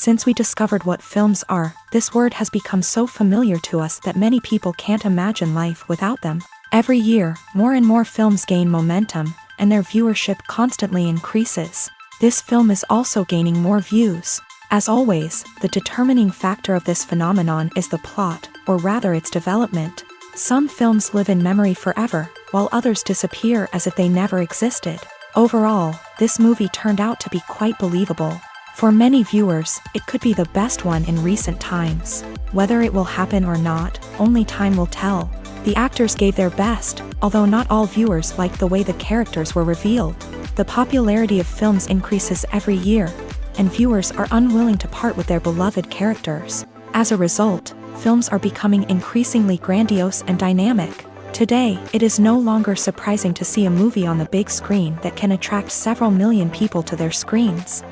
Since we discovered what films are, this word has become so familiar to us that many people can't imagine life without them. Every year, more and more films gain momentum, and their viewership constantly increases. This film is also gaining more views. As always, the determining factor of this phenomenon is the plot, or rather its development. Some films live in memory forever, while others disappear as if they never existed. Overall, this movie turned out to be quite believable. For many viewers, it could be the best one in recent times. Whether it will happen or not, only time will tell. The actors gave their best, although not all viewers liked the way the characters were revealed. The popularity of films increases every year, and viewers are unwilling to part with their beloved characters. As a result, films are becoming increasingly grandiose and dynamic. Today, it is no longer surprising to see a movie on the big screen that can attract several million people to their screens.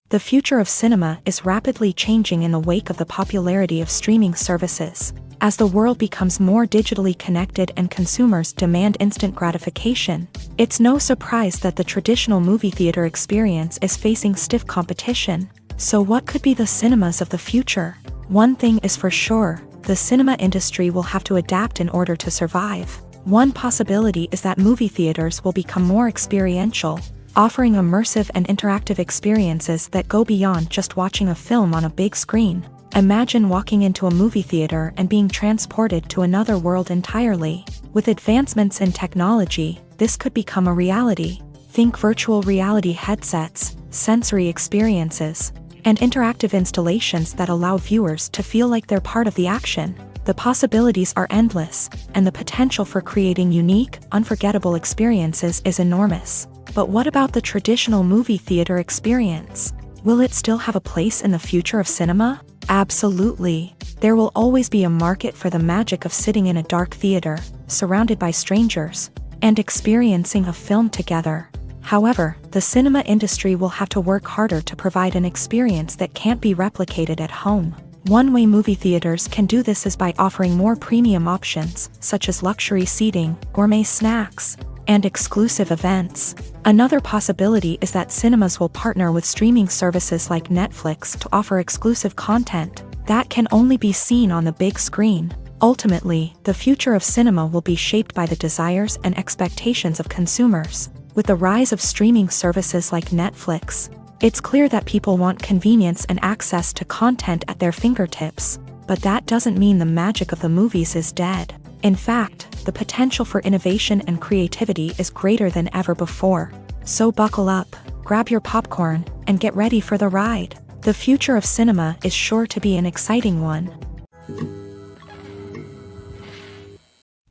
The future of cinema is rapidly changing in the wake of the popularity of streaming services. As the world becomes more digitally connected and consumers demand instant gratification, it's no surprise that the traditional movie theater experience is facing stiff competition. So what could be the cinemas of the future? One thing is for sure, the cinema industry will have to adapt in order to survive. One possibility is that movie theaters will become more experiential, offering immersive and interactive experiences that go beyond just watching a film on a big screen. Imagine walking into a movie theater and being transported to another world entirely. With advancements in technology, this could become a reality. Think virtual reality headsets, sensory experiences, and interactive installations that allow viewers to feel like they're part of the action. The possibilities are endless, and the potential for creating unique, unforgettable experiences is enormous. But what about the traditional movie theater experience? Will it still have a place in the future of cinema? Absolutely. There will always be a market for the magic of sitting in a dark theater, surrounded by strangers, and experiencing a film together. However, the cinema industry will have to work harder to provide an experience that can't be replicated at home. One way movie theaters can do this is by offering more premium options, such as luxury seating, gourmet snacks, and exclusive events. Another possibility is that cinemas will partner with streaming services like Netflix to offer exclusive content that can only be seen on the big screen. Ultimately, the future of cinema will be shaped by the desires and expectations of consumers. With the rise of streaming services like Netflix, it's clear that people want convenience and access to content at their fingertips. But that doesn't mean the magic of the movies is dead. In fact, the potential for innovation and creativity is greater than ever before. So buckle up, grab your popcorn, and get ready for the ride. The future of cinema is sure to be an exciting one.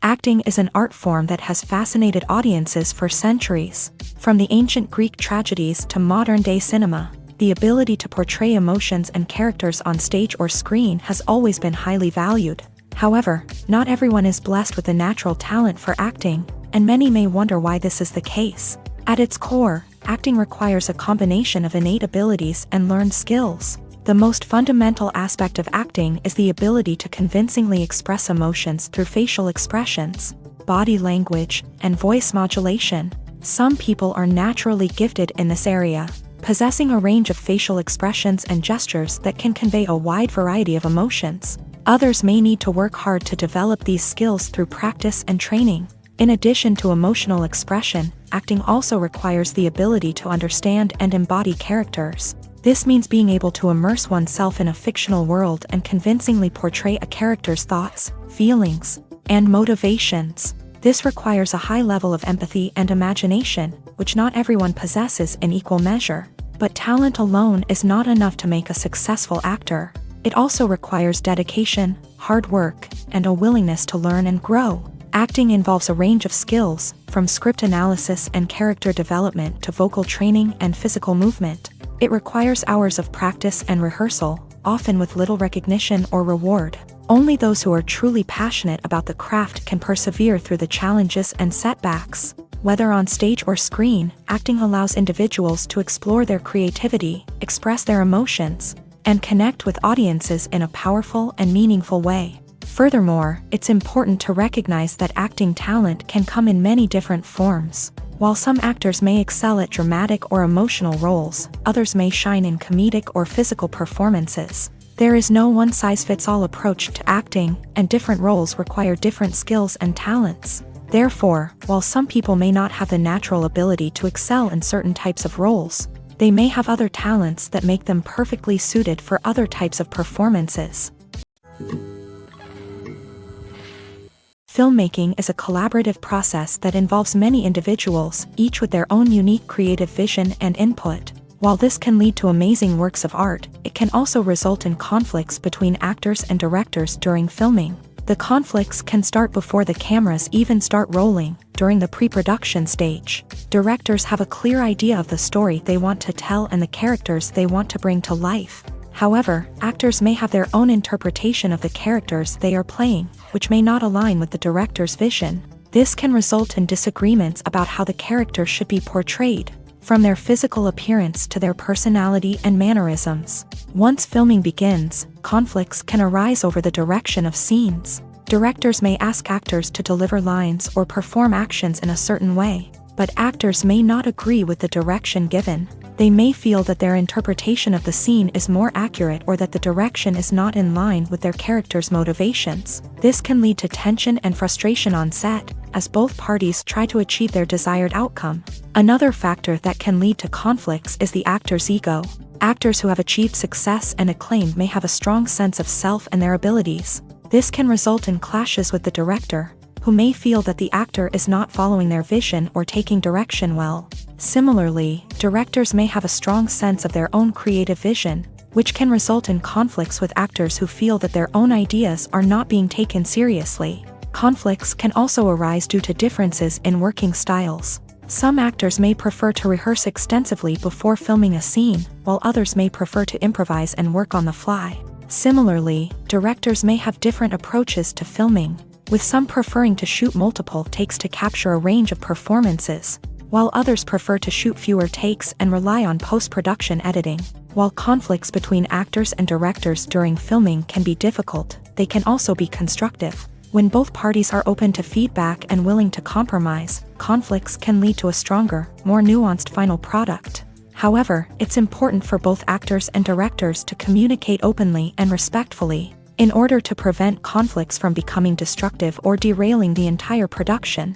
Acting is an art form that has fascinated audiences for centuries. From the ancient Greek tragedies to modern-day cinema, the ability to portray emotions and characters on stage or screen has always been highly valued. However, not everyone is blessed with a natural talent for acting, and many may wonder why this is the case. At its core, acting requires a combination of innate abilities and learned skills. The most fundamental aspect of acting is the ability to convincingly express emotions through facial expressions, body language, and voice modulation. Some people are naturally gifted in this area, possessing a range of facial expressions and gestures that can convey a wide variety of emotions. Others may need to work hard to develop these skills through practice and training. In addition to emotional expression, acting also requires the ability to understand and embody characters. This means being able to immerse oneself in a fictional world and convincingly portray a character's thoughts, feelings, and motivations. This requires a high level of empathy and imagination, which not everyone possesses in equal measure. But talent alone is not enough to make a successful actor. It also requires dedication, hard work, and a willingness to learn and grow. Acting involves a range of skills, from script analysis and character development to vocal training and physical movement. It requires hours of practice and rehearsal, often with little recognition or reward. Only those who are truly passionate about the craft can persevere through the challenges and setbacks. Whether on stage or screen, acting allows individuals to explore their creativity, express their emotions, and connect with audiences in a powerful and meaningful way. Furthermore, it's important to recognize that acting talent can come in many different forms. While some actors may excel at dramatic or emotional roles, others may shine in comedic or physical performances. There is no one-size-fits-all approach to acting, and different roles require different skills and talents. Therefore, while some people may not have the natural ability to excel in certain types of roles, they may have other talents that make them perfectly suited for other types of performances. Filmmaking is a collaborative process that involves many individuals, each with their own unique creative vision and input. While this can lead to amazing works of art, it can also result in conflicts between actors and directors during filming. The conflicts can start before the cameras even start rolling, during the pre-production stage. Directors have a clear idea of the story they want to tell and the characters they want to bring to life. However, actors may have their own interpretation of the characters they are playing, which may not align with the director's vision. This can result in disagreements about how the character should be portrayed, from their physical appearance to their personality and mannerisms. Once filming begins, conflicts can arise over the direction of scenes. Directors may ask actors to deliver lines or perform actions in a certain way, but actors may not agree with the direction given. They may feel that their interpretation of the scene is more accurate or that the direction is not in line with their character's motivations. This can lead to tension and frustration on set, as both parties try to achieve their desired outcome. Another factor that can lead to conflicts is the actor's ego. Actors who have achieved success and acclaim may have a strong sense of self and their abilities. This can result in clashes with the director, who may feel that the actor is not following their vision or taking direction well. Similarly, directors may have a strong sense of their own creative vision, which can result in conflicts with actors who feel that their own ideas are not being taken seriously. Conflicts can also arise due to differences in working styles. Some actors may prefer to rehearse extensively before filming a scene, while others may prefer to improvise and work on the fly. Similarly, directors may have different approaches to filming, with some preferring to shoot multiple takes to capture a range of performances, while others prefer to shoot fewer takes and rely on post-production editing. While conflicts between actors and directors during filming can be difficult, they can also be constructive. When both parties are open to feedback and willing to compromise, conflicts can lead to a stronger, more nuanced final product. However, it's important for both actors and directors to communicate openly and respectfully, in order to prevent conflicts from becoming destructive or derailing the entire production.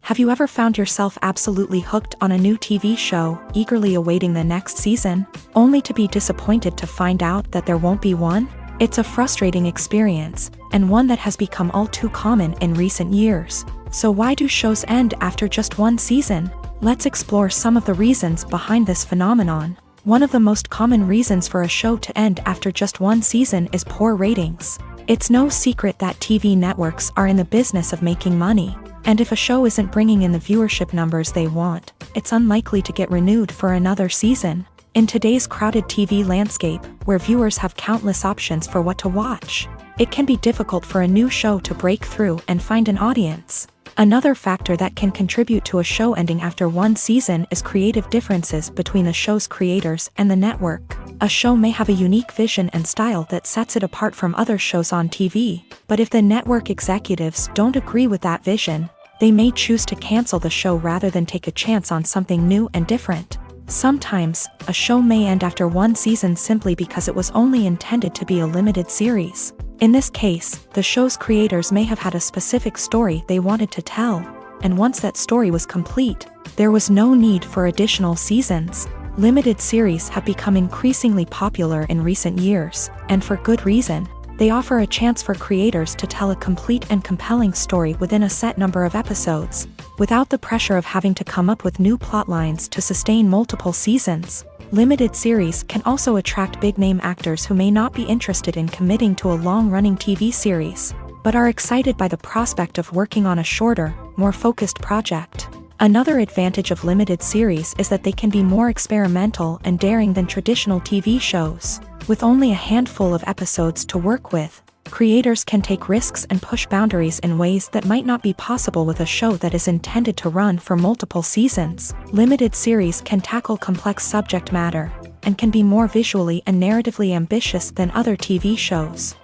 Have you ever found yourself absolutely hooked on a new TV show, eagerly awaiting the next season, only to be disappointed to find out that there won't be one? It's a frustrating experience, and one that has become all too common in recent years. So why do shows end after just one season? Let's explore some of the reasons behind this phenomenon. One of the most common reasons for a show to end after just one season is poor ratings. It's no secret that TV networks are in the business of making money, and if a show isn't bringing in the viewership numbers they want, it's unlikely to get renewed for another season. In today's crowded TV landscape, where viewers have countless options for what to watch, it can be difficult for a new show to break through and find an audience. Another factor that can contribute to a show ending after one season is creative differences between the show's creators and the network. A show may have a unique vision and style that sets it apart from other shows on TV, but if the network executives don't agree with that vision, they may choose to cancel the show rather than take a chance on something new and different. Sometimes, a show may end after one season simply because it was only intended to be a limited series. In this case, the show's creators may have had a specific story they wanted to tell, and once that story was complete, there was no need for additional seasons. Limited series have become increasingly popular in recent years, and for good reason. They offer a chance for creators to tell a complete and compelling story within a set number of episodes, without the pressure of having to come up with new plot lines to sustain multiple seasons. Limited series can also attract big-name actors who may not be interested in committing to a long-running TV series, but are excited by the prospect of working on a shorter, more focused project. Another advantage of limited series is that they can be more experimental and daring than traditional TV shows. With only a handful of episodes to work with, creators can take risks and push boundaries in ways that might not be possible with a show that is intended to run for multiple seasons. Limited series can tackle complex subject matter, and can be more visually and narratively ambitious than other TV shows.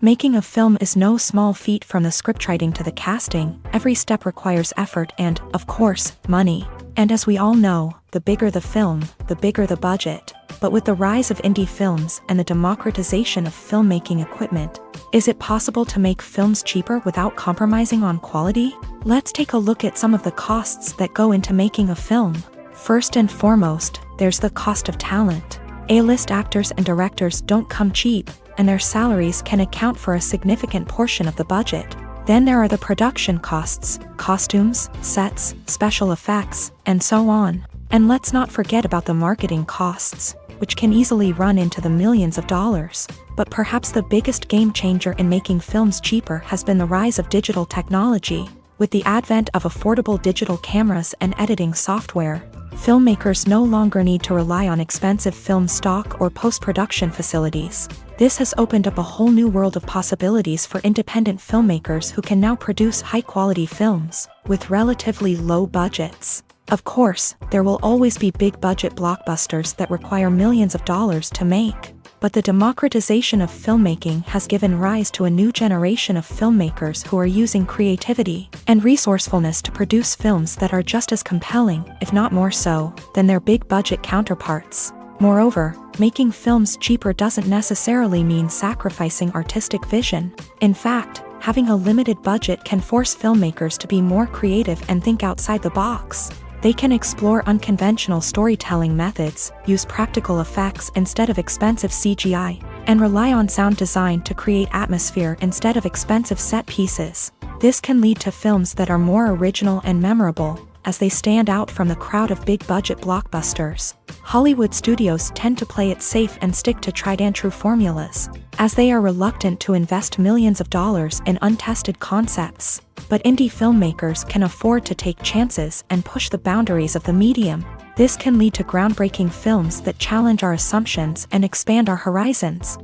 Making a film is no small feat. From the scriptwriting to the casting, every step requires effort and, of course, money. And as we all know, the bigger the film, the bigger the budget. But with the rise of indie films and the democratization of filmmaking equipment, is it possible to make films cheaper without compromising on quality? Let's take a look at some of the costs that go into making a film. First and foremost, there's the cost of talent. A-list actors and directors don't come cheap, and their salaries can account for a significant portion of the budget. Then there are the production costs, costumes, sets, special effects, and so on. And let's not forget about the marketing costs, which can easily run into the millions of dollars. But perhaps the biggest game changer in making films cheaper has been the rise of digital technology. With the advent of affordable digital cameras and editing software, filmmakers no longer need to rely on expensive film stock or post-production facilities. This has opened up a whole new world of possibilities for independent filmmakers who can now produce high-quality films with relatively low budgets. Of course, there will always be big-budget blockbusters that require millions of dollars to make. But the democratization of filmmaking has given rise to a new generation of filmmakers who are using creativity and resourcefulness to produce films that are just as compelling, if not more so, than their big-budget counterparts. Moreover, making films cheaper doesn't necessarily mean sacrificing artistic vision. In fact, having a limited budget can force filmmakers to be more creative and think outside the box. They can explore unconventional storytelling methods, use practical effects instead of expensive CGI, and rely on sound design to create atmosphere instead of expensive set pieces. This can lead to films that are more original and memorable, as they stand out from the crowd of big-budget blockbusters. Hollywood studios tend to play it safe and stick to tried-and-true formulas, as they are reluctant to invest millions of dollars in untested concepts. But indie filmmakers can afford to take chances and push the boundaries of the medium. This can lead to groundbreaking films that challenge our assumptions and expand our horizons.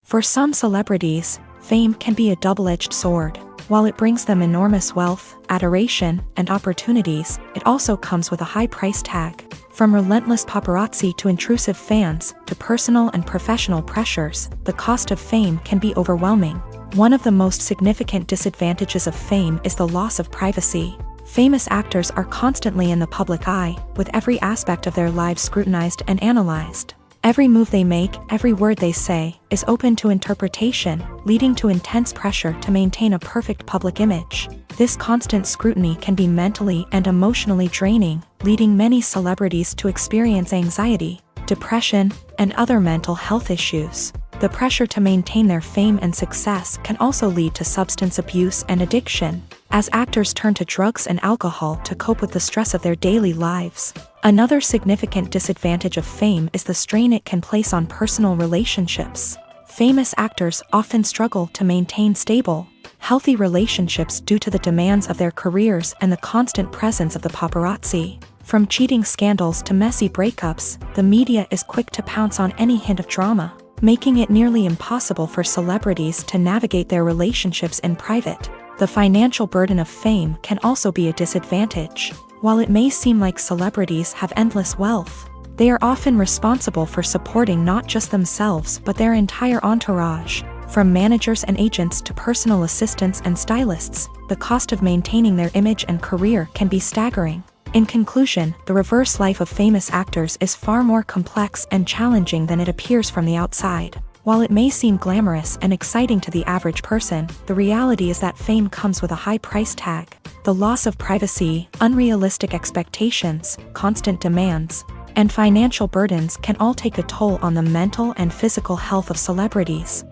For some celebrities, fame can be a double-edged sword. While it brings them enormous wealth, adoration, and opportunities, it also comes with a high price tag. From relentless paparazzi to intrusive fans, to personal and professional pressures, the cost of fame can be overwhelming. One of the most significant disadvantages of fame is the loss of privacy. Famous actors are constantly in the public eye, with every aspect of their lives scrutinized and analyzed. Every move they make, every word they say, is open to interpretation, leading to intense pressure to maintain a perfect public image. This constant scrutiny can be mentally and emotionally draining, leading many celebrities to experience anxiety, depression, and other mental health issues. The pressure to maintain their fame and success can also lead to substance abuse and addiction, as actors turn to drugs and alcohol to cope with the stress of their daily lives. Another significant disadvantage of fame is the strain it can place on personal relationships. Famous actors often struggle to maintain stable, healthy relationships due to the demands of their careers and the constant presence of the paparazzi. From cheating scandals to messy breakups, the media is quick to pounce on any hint of drama, making it nearly impossible for celebrities to navigate their relationships in private. The financial burden of fame can also be a disadvantage. While it may seem like celebrities have endless wealth, they are often responsible for supporting not just themselves but their entire entourage. From managers and agents to personal assistants and stylists, the cost of maintaining their image and career can be staggering. In conclusion, the reverse life of famous actors is far more complex and challenging than it appears from the outside. While it may seem glamorous and exciting to the average person, the reality is that fame comes with a high price tag. The loss of privacy, unrealistic expectations, constant demands, and financial burdens can all take a toll on the mental and physical health of celebrities.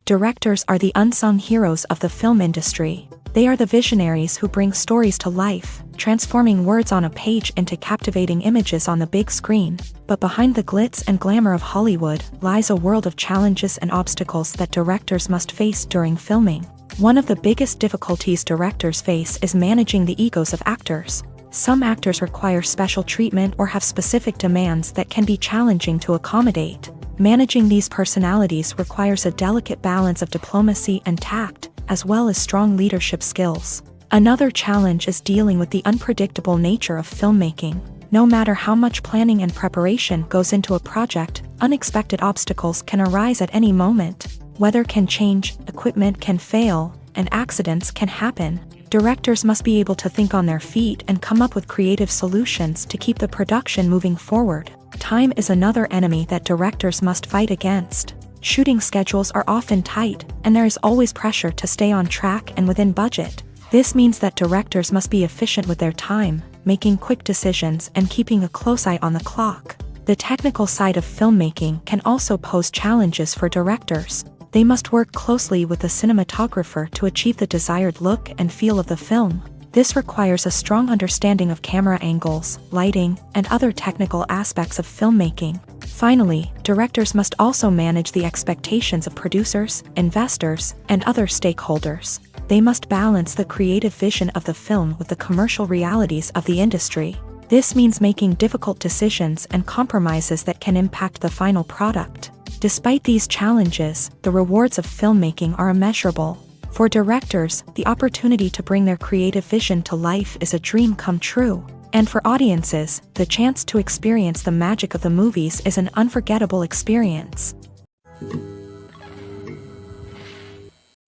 Directors are the unsung heroes of the film industry. They are the visionaries who bring stories to life, transforming words on a page into captivating images on the big screen. But behind the glitz and glamour of Hollywood lies a world of challenges and obstacles that directors must face during filming. One of the biggest difficulties directors face is managing the egos of actors. Some actors require special treatment or have specific demands that can be challenging to accommodate. Managing these personalities requires a delicate balance of diplomacy and tact, as well as strong leadership skills. Another challenge is dealing with the unpredictable nature of filmmaking. No matter how much planning and preparation goes into a project, unexpected obstacles can arise at any moment. Weather can change, equipment can fail, and accidents can happen. Directors must be able to think on their feet and come up with creative solutions to keep the production moving forward. Time is another enemy that directors must fight against. Shooting schedules are often tight, and there is always pressure to stay on track and within budget. This means that directors must be efficient with their time, making quick decisions and keeping a close eye on the clock. The technical side of filmmaking can also pose challenges for directors. They must work closely with the cinematographer to achieve the desired look and feel of the film. This requires a strong understanding of camera angles, lighting, and other technical aspects of filmmaking. Finally, directors must also manage the expectations of producers, investors, and other stakeholders. They must balance the creative vision of the film with the commercial realities of the industry. This means making difficult decisions and compromises that can impact the final product. Despite these challenges, the rewards of filmmaking are immeasurable. For directors, the opportunity to bring their creative vision to life is a dream come true. And for audiences, the chance to experience the magic of the movies is an unforgettable experience.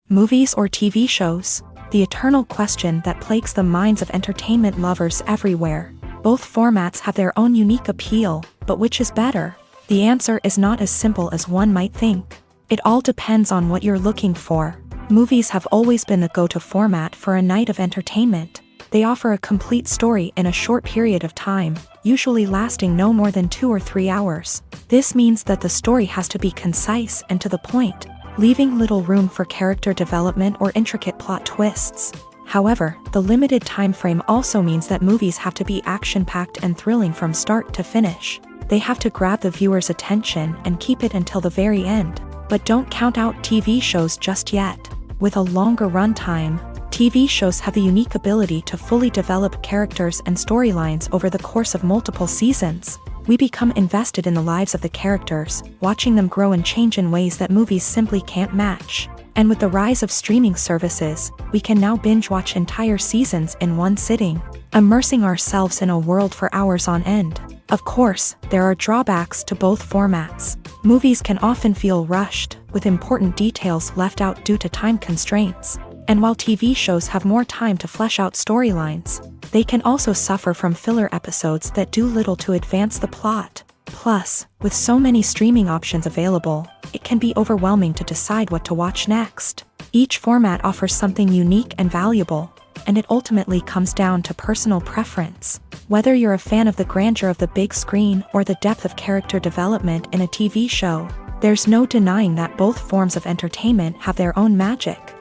Movies or TV shows? The eternal question that plagues the minds of entertainment lovers everywhere. Both formats have their own unique appeal, but which is better? The answer is not as simple as one might think. It all depends on what you're looking for. Movies have always been the go-to format for a night of entertainment. They offer a complete story in a short period of time, usually lasting no more than 2 or 3 hours. This means that the story has to be concise and to the point, leaving little room for character development or intricate plot twists. However, the limited time frame also means that movies have to be action-packed and thrilling from start to finish. They have to grab the viewer's attention and keep it until the very end. But don't count out TV shows just yet. With a longer runtime, TV shows have the unique ability to fully develop characters and storylines over the course of multiple seasons. We become invested in the lives of the characters, watching them grow and change in ways that movies simply can't match. And with the rise of streaming services, we can now binge-watch entire seasons in one sitting, immersing ourselves in a world for hours on end. Of course, there are drawbacks to both formats. Movies can often feel rushed, with important details left out due to time constraints. And while TV shows have more time to flesh out storylines, they can also suffer from filler episodes that do little to advance the plot. Plus, with so many streaming options available, it can be overwhelming to decide what to watch next. Each format offers something unique and valuable, and it ultimately comes down to personal preference. Whether you're a fan of the grandeur of the big screen or the depth of character development in a TV show, there's no denying that both forms of entertainment have their own magic.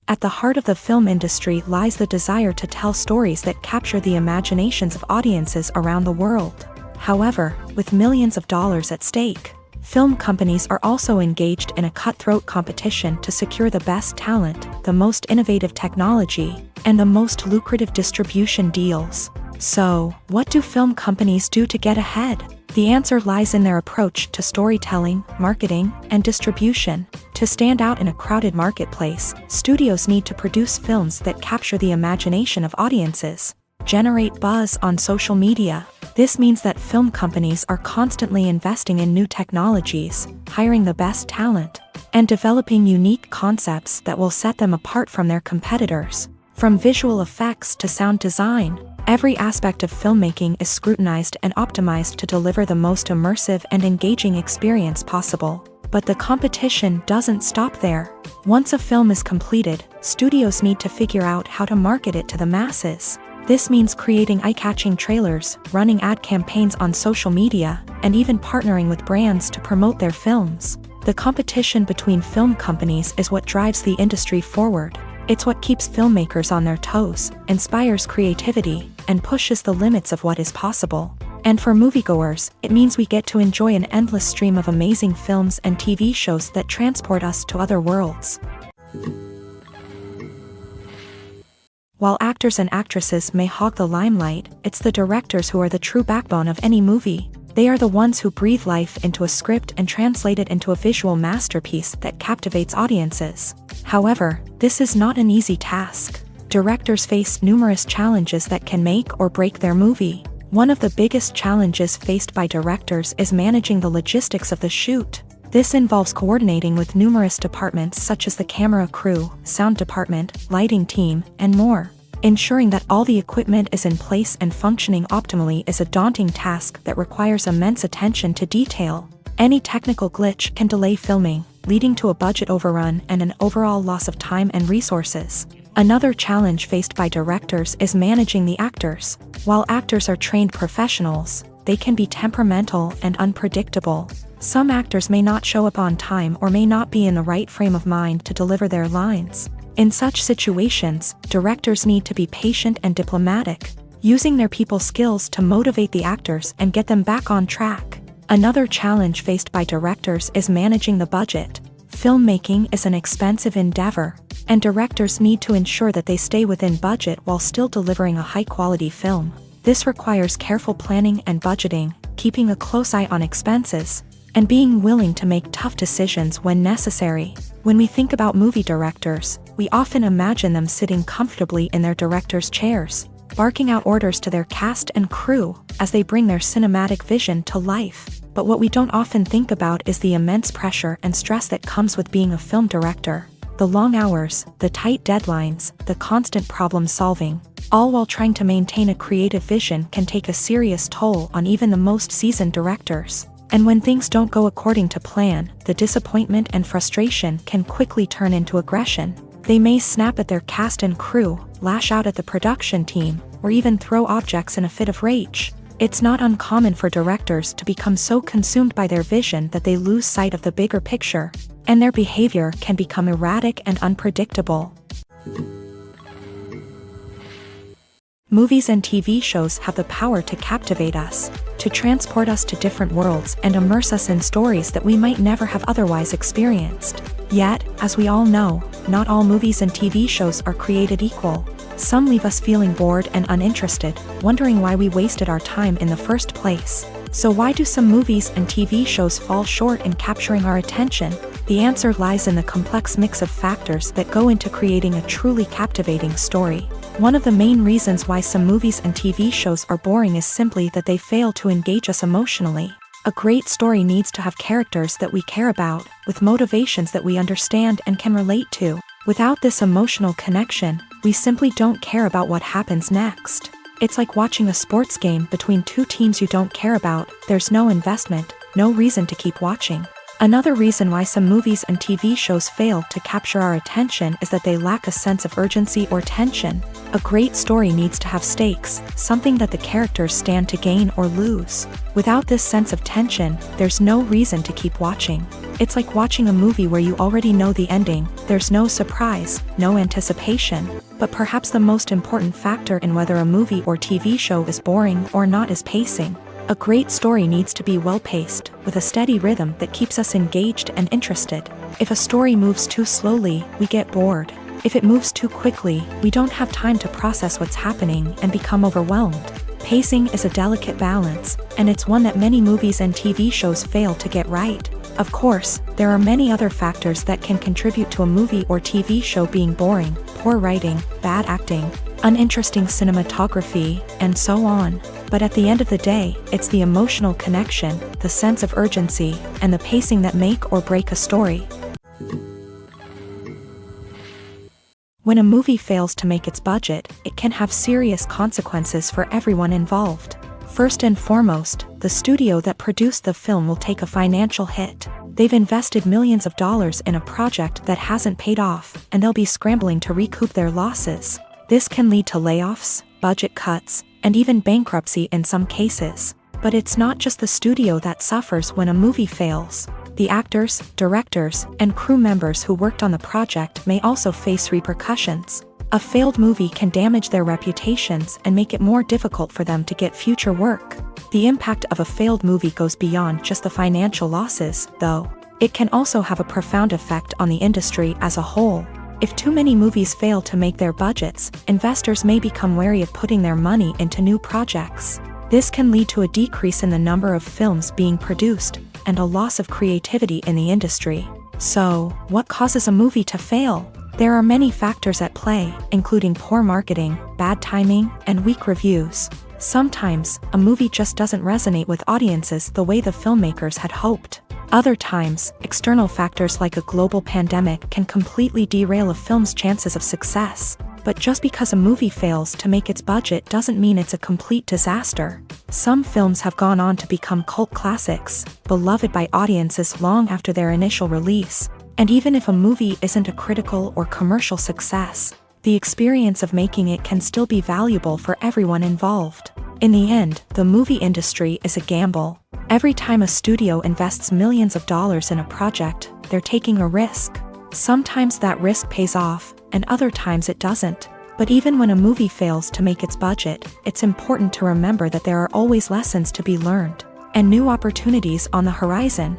At the heart of the film industry lies the desire to tell stories that capture the imaginations of audiences around the world. However, with millions of dollars at stake, film companies are also engaged in a cutthroat competition to secure the best talent, the most innovative technology, and the most lucrative distribution deals. So, what do film companies do to get ahead? The answer lies in their approach to storytelling, marketing, and distribution. To stand out in a crowded marketplace, studios need to produce films that capture the imagination of audiences, generate buzz on social media. This means that film companies are constantly investing in new technologies, hiring the best talent, and developing unique concepts that will set them apart from their competitors. From visual effects to sound design, every aspect of filmmaking is scrutinized and optimized to deliver the most immersive and engaging experience possible. But the competition doesn't stop there. Once a film is completed, studios need to figure out how to market it to the masses. This means creating eye-catching trailers, running ad campaigns on social media, and even partnering with brands to promote their films. The competition between film companies is what drives the industry forward. It's what keeps filmmakers on their toes, inspires creativity, and pushes the limits of what is possible. And for moviegoers, it means we get to enjoy an endless stream of amazing films and TV shows that transport us to other worlds. While actors and actresses may hog the limelight, it's the directors who are the true backbone of any movie. They are the ones who breathe life into a script and translate it into a visual masterpiece that captivates audiences. However, this is not an easy task. Directors face numerous challenges that can make or break their movie. One of the biggest challenges faced by directors is managing the logistics of the shoot. This involves coordinating with numerous departments such as the camera crew, sound department, lighting team, and more. Ensuring that all the equipment is in place and functioning optimally is a daunting task that requires immense attention to detail. Any technical glitch can delay filming, leading to a budget overrun and an overall loss of time and resources. Another challenge faced by directors is managing the actors. While actors are trained professionals, they can be temperamental and unpredictable. Some actors may not show up on time or may not be in the right frame of mind to deliver their lines. In such situations, directors need to be patient and diplomatic, using their people skills to motivate the actors and get them back on track. Another challenge faced by directors is managing the budget. Filmmaking is an expensive endeavor, and directors need to ensure that they stay within budget while still delivering a high-quality film. This requires careful planning and budgeting, keeping a close eye on expenses, and being willing to make tough decisions when necessary. When we think about movie directors, we often imagine them sitting comfortably in their director's chairs, barking out orders to their cast and crew as they bring their cinematic vision to life. But what we don't often think about is the immense pressure and stress that comes with being a film director. The long hours, the tight deadlines, the constant problem solving, all while trying to maintain a creative vision can take a serious toll on even the most seasoned directors. And when things don't go according to plan, the disappointment and frustration can quickly turn into aggression. They may snap at their cast and crew, lash out at the production team, or even throw objects in a fit of rage. It's not uncommon for directors to become so consumed by their vision that they lose sight of the bigger picture, and their behavior can become erratic and unpredictable. Movies and TV shows have the power to captivate us, to transport us to different worlds and immerse us in stories that we might never have otherwise experienced. Yet, as we all know, not all movies and TV shows are created equal. Some leave us feeling bored and uninterested, wondering why we wasted our time in the first place. So why do some movies and TV shows fall short in capturing our attention? The answer lies in the complex mix of factors that go into creating a truly captivating story. One of the main reasons why some movies and TV shows are boring is simply that they fail to engage us emotionally. A great story needs to have characters that we care about, with motivations that we understand and can relate to. Without this emotional connection, we simply don't care about what happens next. It's like watching a sports game between two teams you don't care about. There's no investment, no reason to keep watching. Another reason why some movies and TV shows fail to capture our attention is that they lack a sense of urgency or tension. A great story needs to have stakes, something that the characters stand to gain or lose. Without this sense of tension, there's no reason to keep watching. It's like watching a movie where you already know the ending. There's no surprise, no anticipation. But perhaps the most important factor in whether a movie or TV show is boring or not is pacing. A great story needs to be well-paced, with a steady rhythm that keeps us engaged and interested. If a story moves too slowly, we get bored. If it moves too quickly, we don't have time to process what's happening and become overwhelmed. Pacing is a delicate balance, and it's one that many movies and TV shows fail to get right. Of course, there are many other factors that can contribute to a movie or TV show being boring: poor writing, bad acting, uninteresting cinematography, and so on. But at the end of the day, it's the emotional connection, the sense of urgency, and the pacing that make or break a story. When a movie fails to make its budget, it can have serious consequences for everyone involved. First and foremost, the studio that produced the film will take a financial hit. They've invested millions of dollars in a project that hasn't paid off, and they'll be scrambling to recoup their losses. This can lead to layoffs, budget cuts, and even bankruptcy in some cases. But it's not just the studio that suffers when a movie fails. The actors, directors, and crew members who worked on the project may also face repercussions. A failed movie can damage their reputations and make it more difficult for them to get future work. The impact of a failed movie goes beyond just the financial losses, though. It can also have a profound effect on the industry as a whole. If too many movies fail to make their budgets, investors may become wary of putting their money into new projects. This can lead to a decrease in the number of films being produced, and a loss of creativity in the industry. So, what causes a movie to fail? There are many factors at play, including poor marketing, bad timing, and weak reviews. Sometimes, a movie just doesn't resonate with audiences the way the filmmakers had hoped. Other times, external factors like a global pandemic can completely derail a film's chances of success. But just because a movie fails to make its budget doesn't mean it's a complete disaster. Some films have gone on to become cult classics, beloved by audiences long after their initial release. And even if a movie isn't a critical or commercial success, the experience of making it can still be valuable for everyone involved. In the end, the movie industry is a gamble. Every time a studio invests millions of dollars in a project, they're taking a risk. Sometimes that risk pays off, and other times it doesn't. But even when a movie fails to make its budget, it's important to remember that there are always lessons to be learned, and new opportunities on the horizon.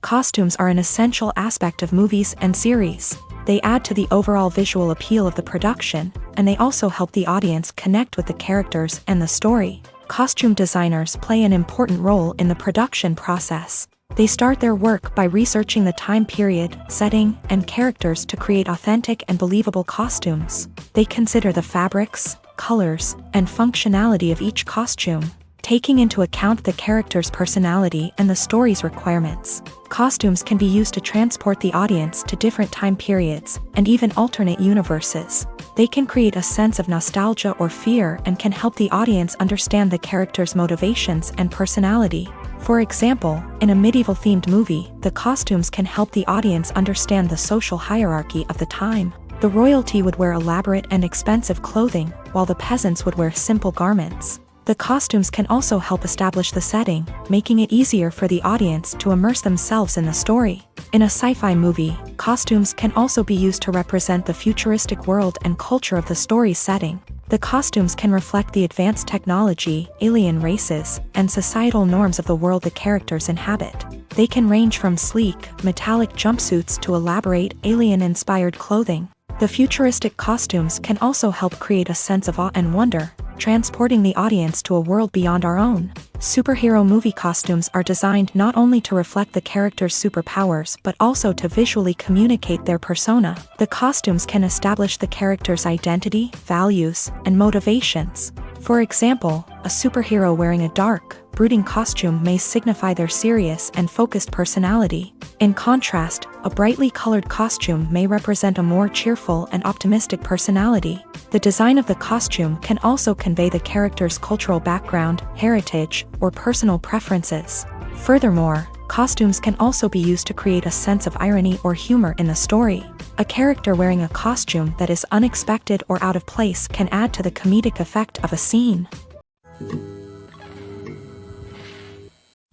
Costumes are an essential aspect of movies and series. They add to the overall visual appeal of the production, and they also help the audience connect with the characters and the story. Costume designers play an important role in the production process. They start their work by researching the time period, setting, and characters to create authentic and believable costumes. They consider the fabrics, colors, and functionality of each costume, taking into account the character's personality and the story's requirements. Costumes can be used to transport the audience to different time periods, and even alternate universes. They can create a sense of nostalgia or fear and can help the audience understand the character's motivations and personality. For example, in a medieval-themed movie, the costumes can help the audience understand the social hierarchy of the time. The royalty would wear elaborate and expensive clothing, while the peasants would wear simple garments. The costumes can also help establish the setting, making it easier for the audience to immerse themselves in the story. In a sci-fi movie, costumes can also be used to represent the futuristic world and culture of the story's setting. The costumes can reflect the advanced technology, alien races, and societal norms of the world the characters inhabit. They can range from sleek, metallic jumpsuits to elaborate, alien-inspired clothing. The futuristic costumes can also help create a sense of awe and wonder, transporting the audience to a world beyond our own. Superhero movie costumes are designed not only to reflect the character's superpowers but also to visually communicate their persona. The costumes can establish the character's identity, values, and motivations. For example, a superhero wearing a dark, brooding costume may signify their serious and focused personality. In contrast, a brightly colored costume may represent a more cheerful and optimistic personality. The design of the costume can also convey the character's cultural background, heritage, or personal preferences. Furthermore, costumes can also be used to create a sense of irony or humor in the story. A character wearing a costume that is unexpected or out of place can add to the comedic effect of a scene.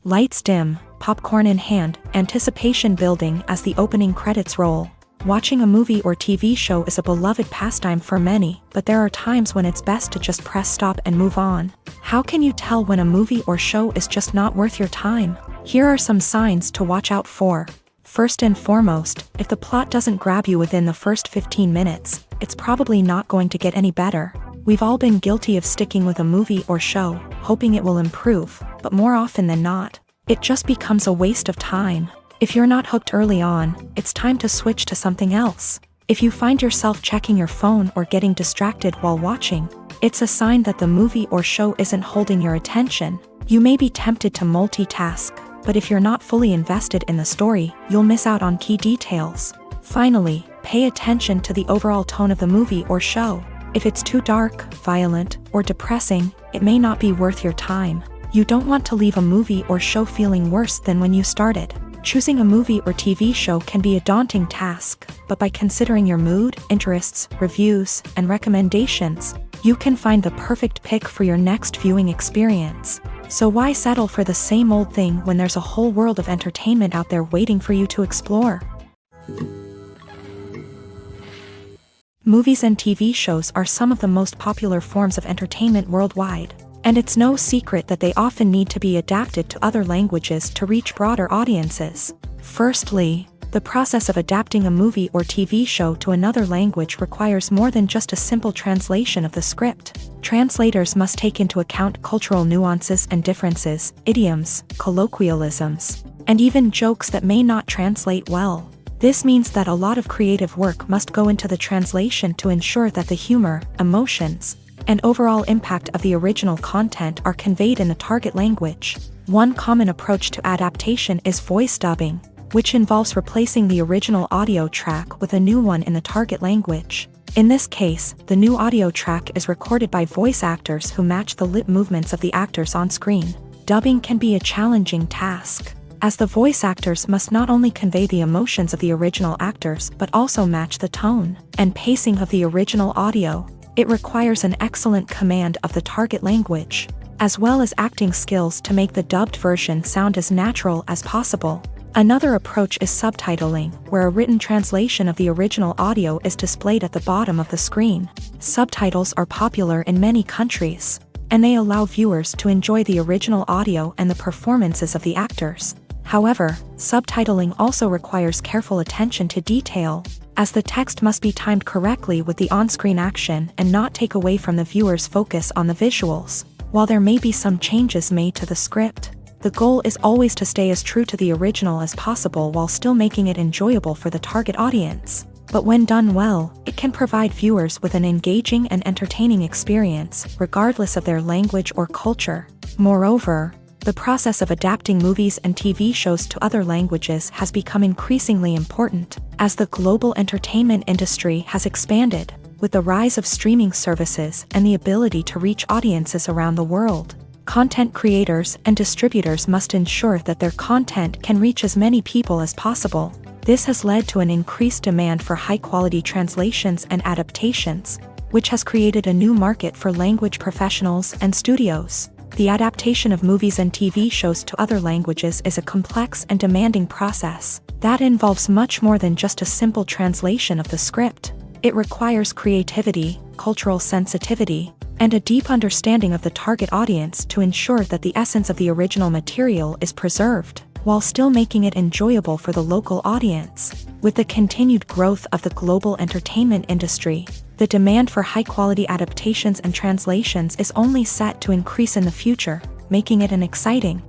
Lights dim, popcorn in hand, anticipation building as the opening credits roll. Watching a movie or TV show is a beloved pastime for many, but there are times when it's best to just press stop and move on. How can you tell when a movie or show is just not worth your time? Here are some signs to watch out for. First and foremost, if the plot doesn't grab you within the first 15 minutes, it's probably not going to get any better. We've all been guilty of sticking with a movie or show, hoping it will improve, but more often than not, it just becomes a waste of time. If you're not hooked early on, it's time to switch to something else. If you find yourself checking your phone or getting distracted while watching, it's a sign that the movie or show isn't holding your attention. You may be tempted to multitask, but if you're not fully invested in the story, you'll miss out on key details. Finally, pay attention to the overall tone of the movie or show. If it's too dark, violent, or depressing, it may not be worth your time. You don't want to leave a movie or show feeling worse than when you started. Choosing a movie or TV show can be a daunting task, but by considering your mood, interests, reviews, and recommendations, you can find the perfect pick for your next viewing experience. So why settle for the same old thing when there's a whole world of entertainment out there waiting for you to explore? Movies and TV shows are some of the most popular forms of entertainment worldwide, and it's no secret that they often need to be adapted to other languages to reach broader audiences. Firstly, the process of adapting a movie or TV show to another language requires more than just a simple translation of the script. Translators must take into account cultural nuances and differences, idioms, colloquialisms, and even jokes that may not translate well. This means that a lot of creative work must go into the translation to ensure that the humor, emotions, and overall impact of the original content are conveyed in the target language. One common approach to adaptation is voice dubbing, which involves replacing the original audio track with a new one in the target language. In this case, the new audio track is recorded by voice actors who match the lip movements of the actors on screen. Dubbing can be a challenging task, as the voice actors must not only convey the emotions of the original actors but also match the tone and pacing of the original audio. It requires an excellent command of the target language, as well as acting skills to make the dubbed version sound as natural as possible. Another approach is subtitling, where a written translation of the original audio is displayed at the bottom of the screen. Subtitles are popular in many countries, and they allow viewers to enjoy the original audio and the performances of the actors. However, subtitling also requires careful attention to detail, as the text must be timed correctly with the on-screen action and not take away from the viewer's focus on the visuals. While there may be some changes made to the script, the goal is always to stay as true to the original as possible while still making it enjoyable for the target audience. But when done well, it can provide viewers with an engaging and entertaining experience, regardless of their language or culture. Moreover, the process of adapting movies and TV shows to other languages has become increasingly important, as the global entertainment industry has expanded, with the rise of streaming services and the ability to reach audiences around the world. Content creators and distributors must ensure that their content can reach as many people as possible. This has led to an increased demand for high-quality translations and adaptations, which has created a new market for language professionals and studios. The adaptation of movies and TV shows to other languages is a complex and demanding process that involves much more than just a simple translation of the script. It requires creativity, cultural sensitivity, and a deep understanding of the target audience to ensure that the essence of the original material is preserved, while still making it enjoyable for the local audience. With the continued growth of the global entertainment industry, the demand for high-quality adaptations and translations is only set to increase in the future, making it an exciting.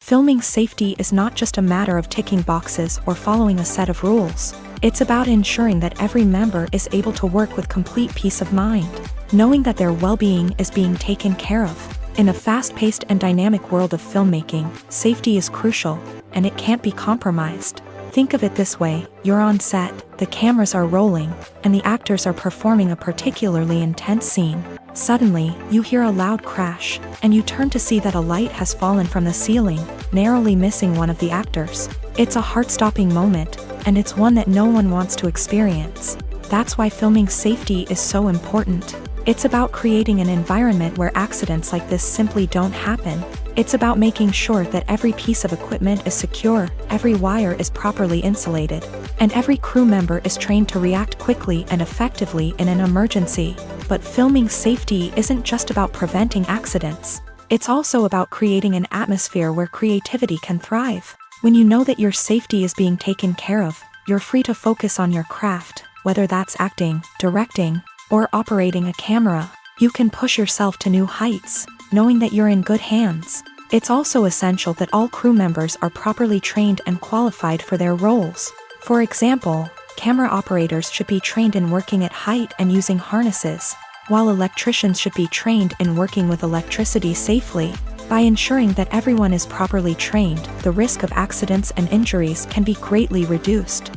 Filming safety is not just a matter of ticking boxes or following a set of rules. It's about ensuring that every member is able to work with complete peace of mind, knowing that their well-being is being taken care of. In a fast-paced and dynamic world of filmmaking, safety is crucial, and it can't be compromised. Think of it this way: you're on set, the cameras are rolling, and the actors are performing a particularly intense scene. Suddenly, you hear a loud crash, and you turn to see that a light has fallen from the ceiling, narrowly missing one of the actors. It's a heart-stopping moment, and it's one that no one wants to experience. That's why filming safety is so important. It's about creating an environment where accidents like this simply don't happen. It's about making sure that every piece of equipment is secure, every wire is properly insulated, and every crew member is trained to react quickly and effectively in an emergency. But filming safety isn't just about preventing accidents. It's also about creating an atmosphere where creativity can thrive. When you know that your safety is being taken care of, you're free to focus on your craft, whether that's acting, directing, or operating a camera. You can push yourself to new heights, knowing that you're in good hands. It's also essential that all crew members are properly trained and qualified for their roles. For example, camera operators should be trained in working at height and using harnesses, while electricians should be trained in working with electricity safely. By ensuring that everyone is properly trained, the risk of accidents and injuries can be greatly reduced.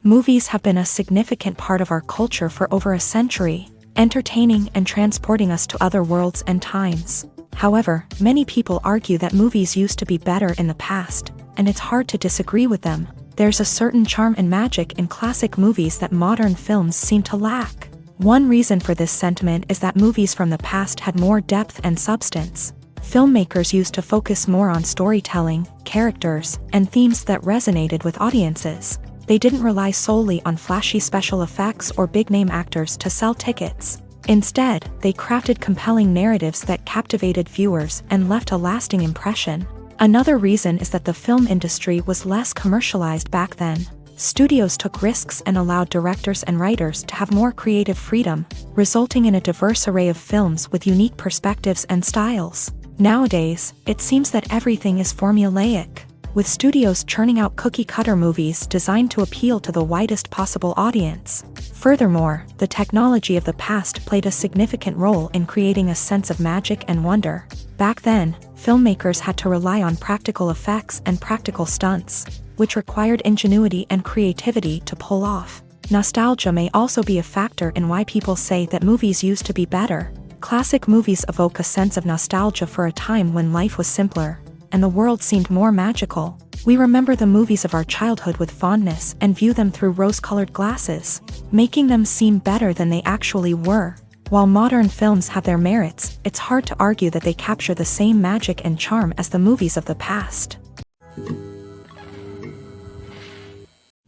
Movies have been a significant part of our culture for over a century, entertaining and transporting us to other worlds and times. However, many people argue that movies used to be better in the past, and it's hard to disagree with them. There's a certain charm and magic in classic movies that modern films seem to lack. One reason for this sentiment is that movies from the past had more depth and substance. Filmmakers used to focus more on storytelling, characters, and themes that resonated with audiences. They didn't rely solely on flashy special effects or big-name actors to sell tickets. Instead, they crafted compelling narratives that captivated viewers and left a lasting impression. Another reason is that the film industry was less commercialized back then. Studios took risks and allowed directors and writers to have more creative freedom, resulting in a diverse array of films with unique perspectives and styles. Nowadays, it seems that everything is formulaic, with studios churning out cookie-cutter movies designed to appeal to the widest possible audience. Furthermore, the technology of the past played a significant role in creating a sense of magic and wonder. Back then, filmmakers had to rely on practical effects and practical stunts, which required ingenuity and creativity to pull off. Nostalgia may also be a factor in why people say that movies used to be better. Classic movies evoke a sense of nostalgia for a time when life was simpler, and the world seemed more magical. We remember the movies of our childhood with fondness and view them through rose-colored glasses, making them seem better than they actually were. While modern films have their merits, it's hard to argue that they capture the same magic and charm as the movies of the past.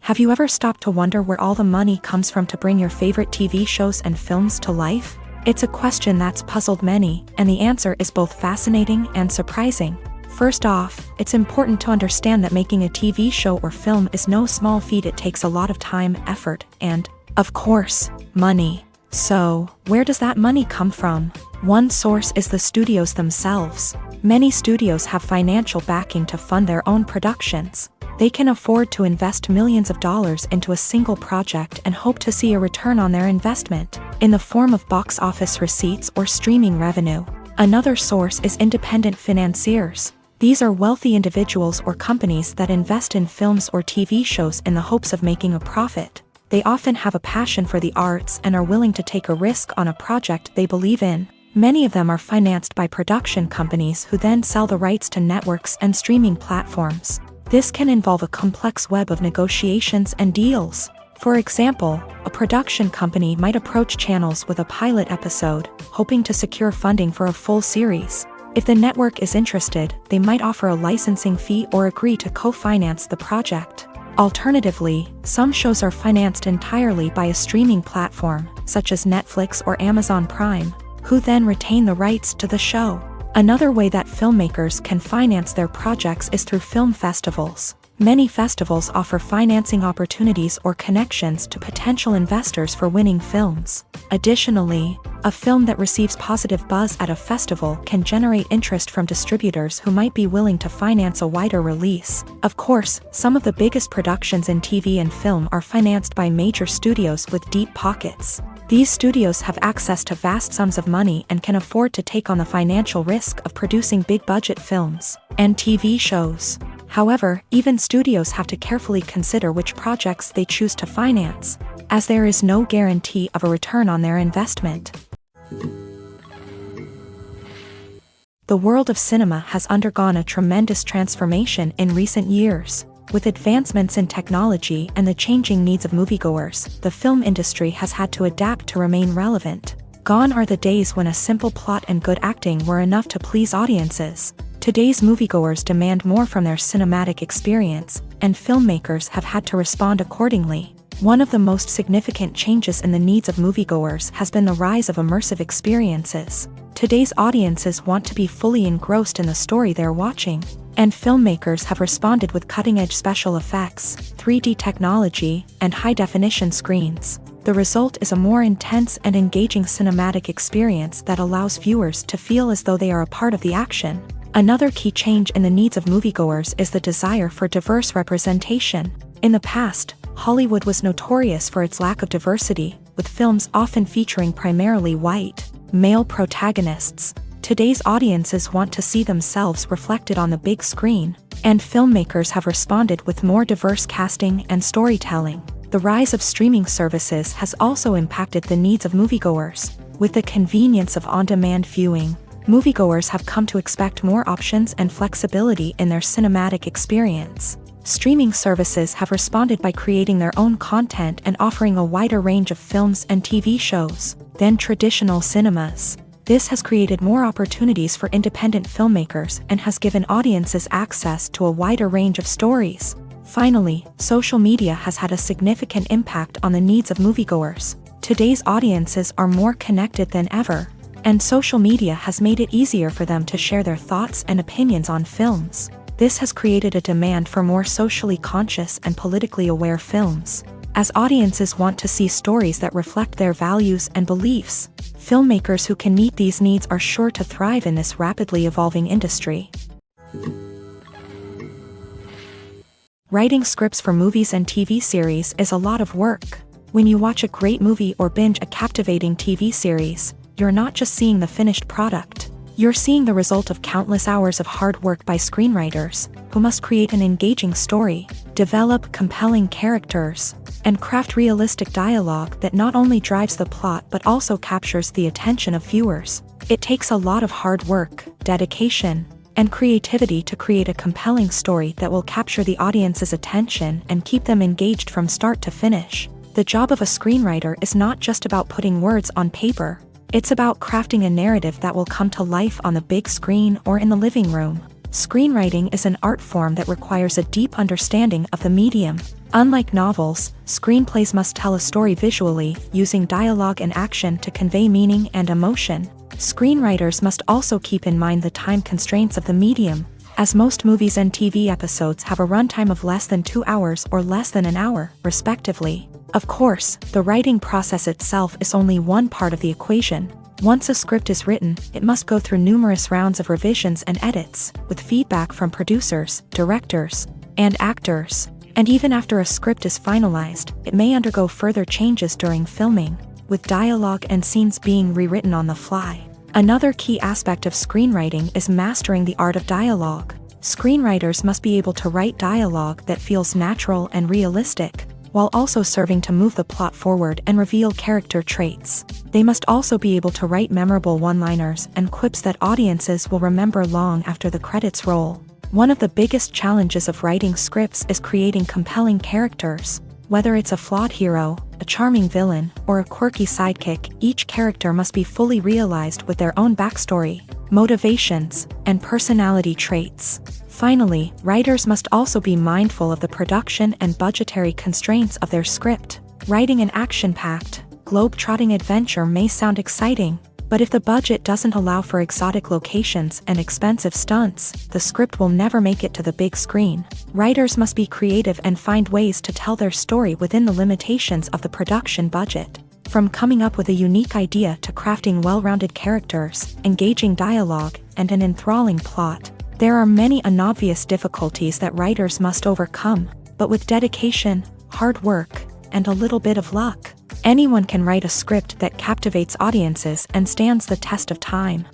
Have you ever stopped to wonder where all the money comes from to bring your favorite TV shows and films to life? It's a question that's puzzled many, and the answer is both fascinating and surprising. First off, it's important to understand that making a TV show or film is no small feat. It takes a lot of time, effort, and, of course, money. So, where does that money come from? One source is the studios themselves. Many studios have financial backing to fund their own productions. They can afford to invest millions of dollars into a single project and hope to see a return on their investment, in the form of box office receipts or streaming revenue. Another source is independent financiers. These are wealthy individuals or companies that invest in films or TV shows in the hopes of making a profit. They often have a passion for the arts and are willing to take a risk on a project they believe in. Many of them are financed by production companies who then sell the rights to networks and streaming platforms. This can involve a complex web of negotiations and deals. For example, a production company might approach channels with a pilot episode, hoping to secure funding for a full series. If the network is interested, they might offer a licensing fee or agree to co-finance the project. Alternatively, some shows are financed entirely by a streaming platform, such as Netflix or Amazon Prime, who then retain the rights to the show. Another way that filmmakers can finance their projects is through film festivals. Many festivals offer financing opportunities or connections to potential investors for winning films. Additionally, a film that receives positive buzz at a festival can generate interest from distributors who might be willing to finance a wider release. Of course, some of the biggest productions in TV and film are financed by major studios with deep pockets. These studios have access to vast sums of money and can afford to take on the financial risk of producing big-budget films and TV shows. However, even studios have to carefully consider which projects they choose to finance, as there is no guarantee of a return on their investment. The world of cinema has undergone a tremendous transformation in recent years. With advancements in technology and the changing needs of moviegoers, the film industry has had to adapt to remain relevant. Gone are the days when a simple plot and good acting were enough to please audiences. Today's moviegoers demand more from their cinematic experience, and filmmakers have had to respond accordingly. One of the most significant changes in the needs of moviegoers has been the rise of immersive experiences. Today's audiences want to be fully engrossed in the story they're watching, and filmmakers have responded with cutting-edge special effects, 3D technology, and high-definition screens. The result is a more intense and engaging cinematic experience that allows viewers to feel as though they are a part of the action. Another key change in the needs of moviegoers is the desire for diverse representation. In the past, Hollywood was notorious for its lack of diversity, with films often featuring primarily white, male protagonists. Today's audiences want to see themselves reflected on the big screen, and filmmakers have responded with more diverse casting and storytelling. The rise of streaming services has also impacted the needs of moviegoers. With the convenience of on-demand viewing, moviegoers have come to expect more options and flexibility in their cinematic experience. Streaming services have responded by creating their own content and offering a wider range of films and TV shows than traditional cinemas. This has created more opportunities for independent filmmakers and has given audiences access to a wider range of stories. Finally, social media has had a significant impact on the needs of moviegoers. Today's audiences are more connected than ever, and social media has made it easier for them to share their thoughts and opinions on films. This has created a demand for more socially conscious and politically aware films. As audiences want to see stories that reflect their values and beliefs, filmmakers who can meet these needs are sure to thrive in this rapidly evolving industry. Writing scripts for movies and TV series is a lot of work. When you watch a great movie or binge a captivating TV series, you're not just seeing the finished product. You're seeing the result of countless hours of hard work by screenwriters, who must create an engaging story, develop compelling characters, and craft realistic dialogue that not only drives the plot but also captures the attention of viewers. It takes a lot of hard work, dedication, and creativity to create a compelling story that will capture the audience's attention and keep them engaged from start to finish. The job of a screenwriter is not just about putting words on paper. It's about crafting a narrative that will come to life on the big screen or in the living room. Screenwriting is an art form that requires a deep understanding of the medium. Unlike novels, screenplays must tell a story visually, using dialogue and action to convey meaning and emotion. Screenwriters must also keep in mind the time constraints of the medium, as most movies and TV episodes have a runtime of less than 2 hours or less than an hour, respectively. Of course, the writing process itself is only one part of the equation. Once a script is written, it must go through numerous rounds of revisions and edits, with feedback from producers, directors, and actors. And even after a script is finalized, it may undergo further changes during filming, with dialogue and scenes being rewritten on the fly. Another key aspect of screenwriting is mastering the art of dialogue. Screenwriters must be able to write dialogue that feels natural and realistic, while also serving to move the plot forward and reveal character traits. They must also be able to write memorable one-liners and quips that audiences will remember long after the credits roll. One of the biggest challenges of writing scripts is creating compelling characters. Whether it's a flawed hero, a charming villain, or a quirky sidekick, each character must be fully realized with their own backstory, motivations, and personality traits. Finally, writers must also be mindful of the production and budgetary constraints of their script. Writing an action-packed, globe-trotting adventure may sound exciting, but if the budget doesn't allow for exotic locations and expensive stunts, the script will never make it to the big screen. Writers must be creative and find ways to tell their story within the limitations of the production budget. From coming up with a unique idea to crafting well-rounded characters, engaging dialogue, and an enthralling plot, there are many unobvious difficulties that writers must overcome, but with dedication, hard work, and a little bit of luck, anyone can write a script that captivates audiences and stands the test of time.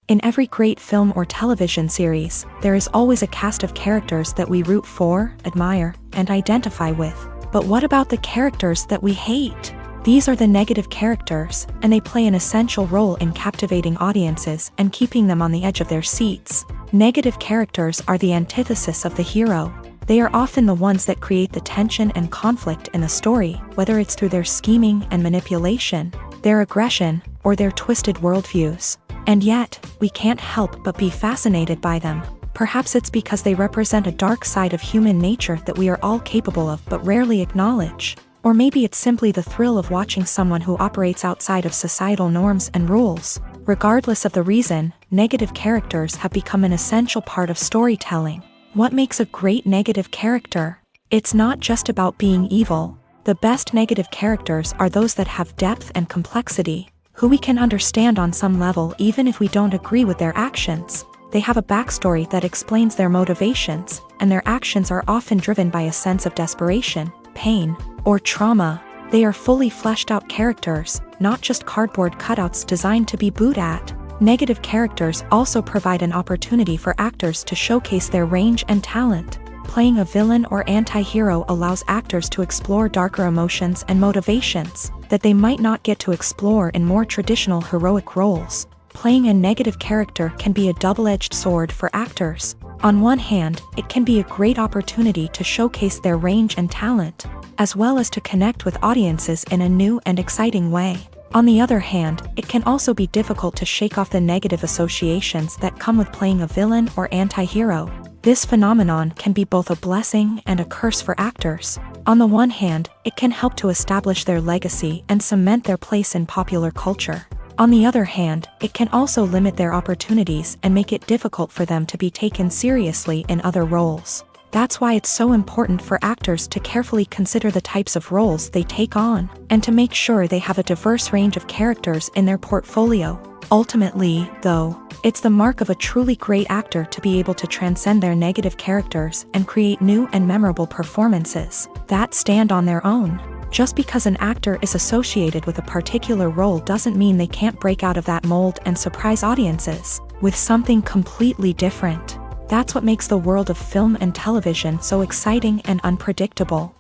In every great film or television series, there is always a cast of characters that we root for, admire, and identify with. But what about the characters that we hate? These are the negative characters, and they play an essential role in captivating audiences and keeping them on the edge of their seats. Negative characters are the antithesis of the hero. They are often the ones that create the tension and conflict in the story, whether it's through their scheming and manipulation, their aggression, or their twisted worldviews. And yet, we can't help but be fascinated by them. Perhaps it's because they represent a dark side of human nature that we are all capable of but rarely acknowledge. Or maybe it's simply the thrill of watching someone who operates outside of societal norms and rules. Regardless of the reason, negative characters have become an essential part of storytelling. What makes a great negative character? It's not just about being evil. The best negative characters are those that have depth and complexity, who we can understand on some level even if we don't agree with their actions. They have a backstory that explains their motivations, and their actions are often driven by a sense of desperation, pain, or trauma. They are fully fleshed out characters, not just cardboard cutouts designed to be booed at. Negative characters also provide an opportunity for actors to showcase their range and talent. Playing a villain or anti-hero allows actors to explore darker emotions and motivations that they might not get to explore in more traditional heroic roles. Playing a negative character can be a double-edged sword for actors. On one hand, it can be a great opportunity to showcase their range and talent, as well as to connect with audiences in a new and exciting way. On the other hand, it can also be difficult to shake off the negative associations that come with playing a villain or anti-hero. This phenomenon can be both a blessing and a curse for actors. On the one hand, it can help to establish their legacy and cement their place in popular culture. On the other hand, it can also limit their opportunities and make it difficult for them to be taken seriously in other roles. That's why it's so important for actors to carefully consider the types of roles they take on, and to make sure they have a diverse range of characters in their portfolio. Ultimately, though, it's the mark of a truly great actor to be able to transcend their negative characters and create new and memorable performances that stand on their own. Just because an actor is associated with a particular role doesn't mean they can't break out of that mold and surprise audiences with something completely different. That's what makes the world of film and television so exciting and unpredictable.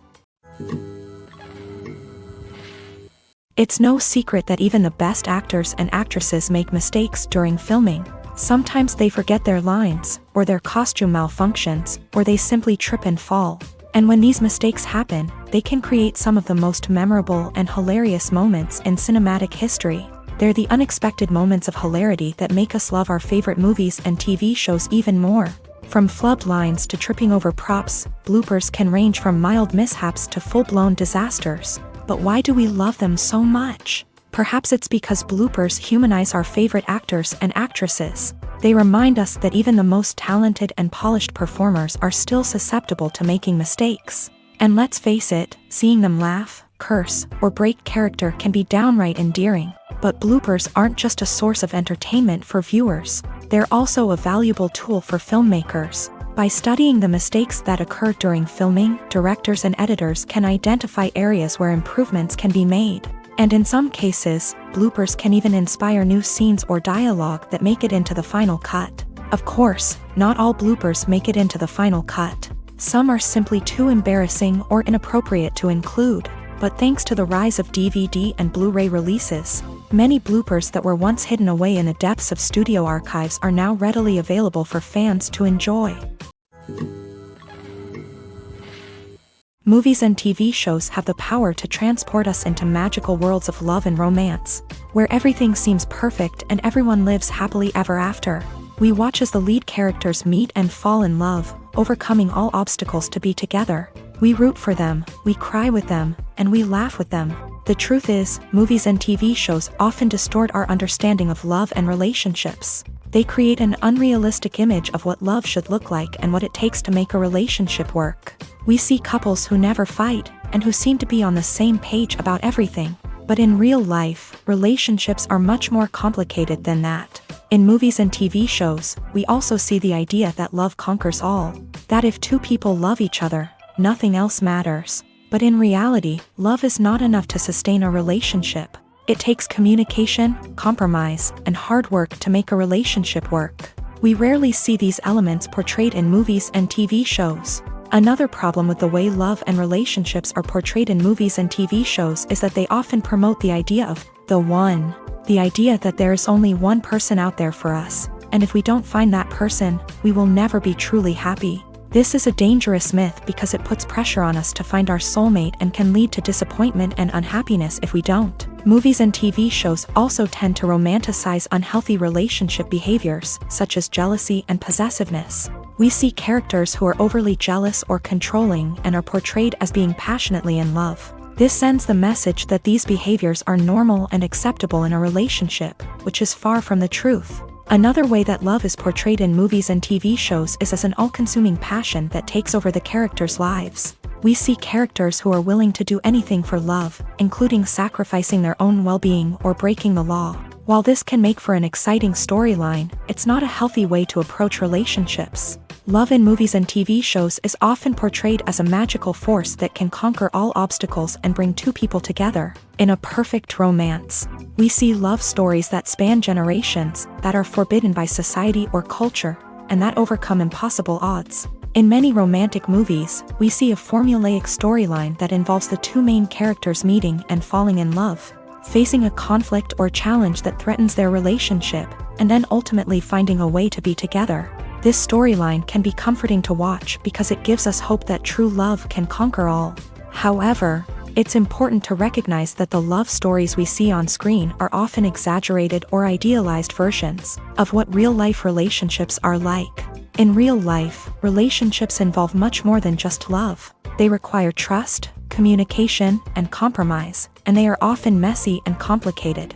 It's no secret that even the best actors and actresses make mistakes during filming. Sometimes they forget their lines, or their costume malfunctions, or they simply trip and fall. And when these mistakes happen, they can create some of the most memorable and hilarious moments in cinematic history. They're the unexpected moments of hilarity that make us love our favorite movies and TV shows even more. From flubbed lines to tripping over props, bloopers can range from mild mishaps to full-blown disasters. But why do we love them so much? Perhaps it's because bloopers humanize our favorite actors and actresses. They remind us that even the most talented and polished performers are still susceptible to making mistakes. And let's face it, seeing them laugh, curse, or break character can be downright endearing. But bloopers aren't just a source of entertainment for viewers. They're also a valuable tool for filmmakers. By studying the mistakes that occur during filming, directors and editors can identify areas where improvements can be made. And in some cases, bloopers can even inspire new scenes or dialogue that make it into the final cut. Of course, not all bloopers make it into the final cut. Some are simply too embarrassing or inappropriate to include. But thanks to the rise of DVD and Blu-ray releases, many bloopers that were once hidden away in the depths of studio archives are now readily available for fans to enjoy. Movies and TV shows have the power to transport us into magical worlds of love and romance, where everything seems perfect and everyone lives happily ever after. We watch as the lead characters meet and fall in love, overcoming all obstacles to be together. We root for them, we cry with them, and we laugh with them. The truth is, movies and TV shows often distort our understanding of love and relationships. They create an unrealistic image of what love should look like and what it takes to make a relationship work. We see couples who never fight, and who seem to be on the same page about everything. But in real life, relationships are much more complicated than that. In movies and TV shows, we also see the idea that love conquers all. That if two people love each other, nothing else matters. But in reality, love is not enough to sustain a relationship. It takes communication, compromise, and hard work to make a relationship work. We rarely see these elements portrayed in movies and TV shows. Another problem with the way love and relationships are portrayed in movies and TV shows is that they often promote the idea of the one. The idea that there is only one person out there for us, and if we don't find that person, we will never be truly happy. This is a dangerous myth because it puts pressure on us to find our soulmate and can lead to disappointment and unhappiness if we don't. Movies and TV shows also tend to romanticize unhealthy relationship behaviors, such as jealousy and possessiveness. We see characters who are overly jealous or controlling and are portrayed as being passionately in love. This sends the message that these behaviors are normal and acceptable in a relationship, which is far from the truth. Another way that love is portrayed in movies and TV shows is as an all-consuming passion that takes over the characters' lives. We see characters who are willing to do anything for love, including sacrificing their own well-being or breaking the law. While this can make for an exciting storyline, it's not a healthy way to approach relationships. Love in movies and TV shows is often portrayed as a magical force that can conquer all obstacles and bring two people together in a perfect romance. We see love stories that span generations, that are forbidden by society or culture, and that overcome impossible odds. In many romantic movies, we see a formulaic storyline that involves the two main characters meeting and falling in love, facing a conflict or challenge that threatens their relationship, and then ultimately finding a way to be together. This storyline can be comforting to watch because it gives us hope that true love can conquer all. However, it's important to recognize that the love stories we see on screen are often exaggerated or idealized versions of what real-life relationships are like. In real life, relationships involve much more than just love. They require trust, communication, and compromise, and they are often messy and complicated.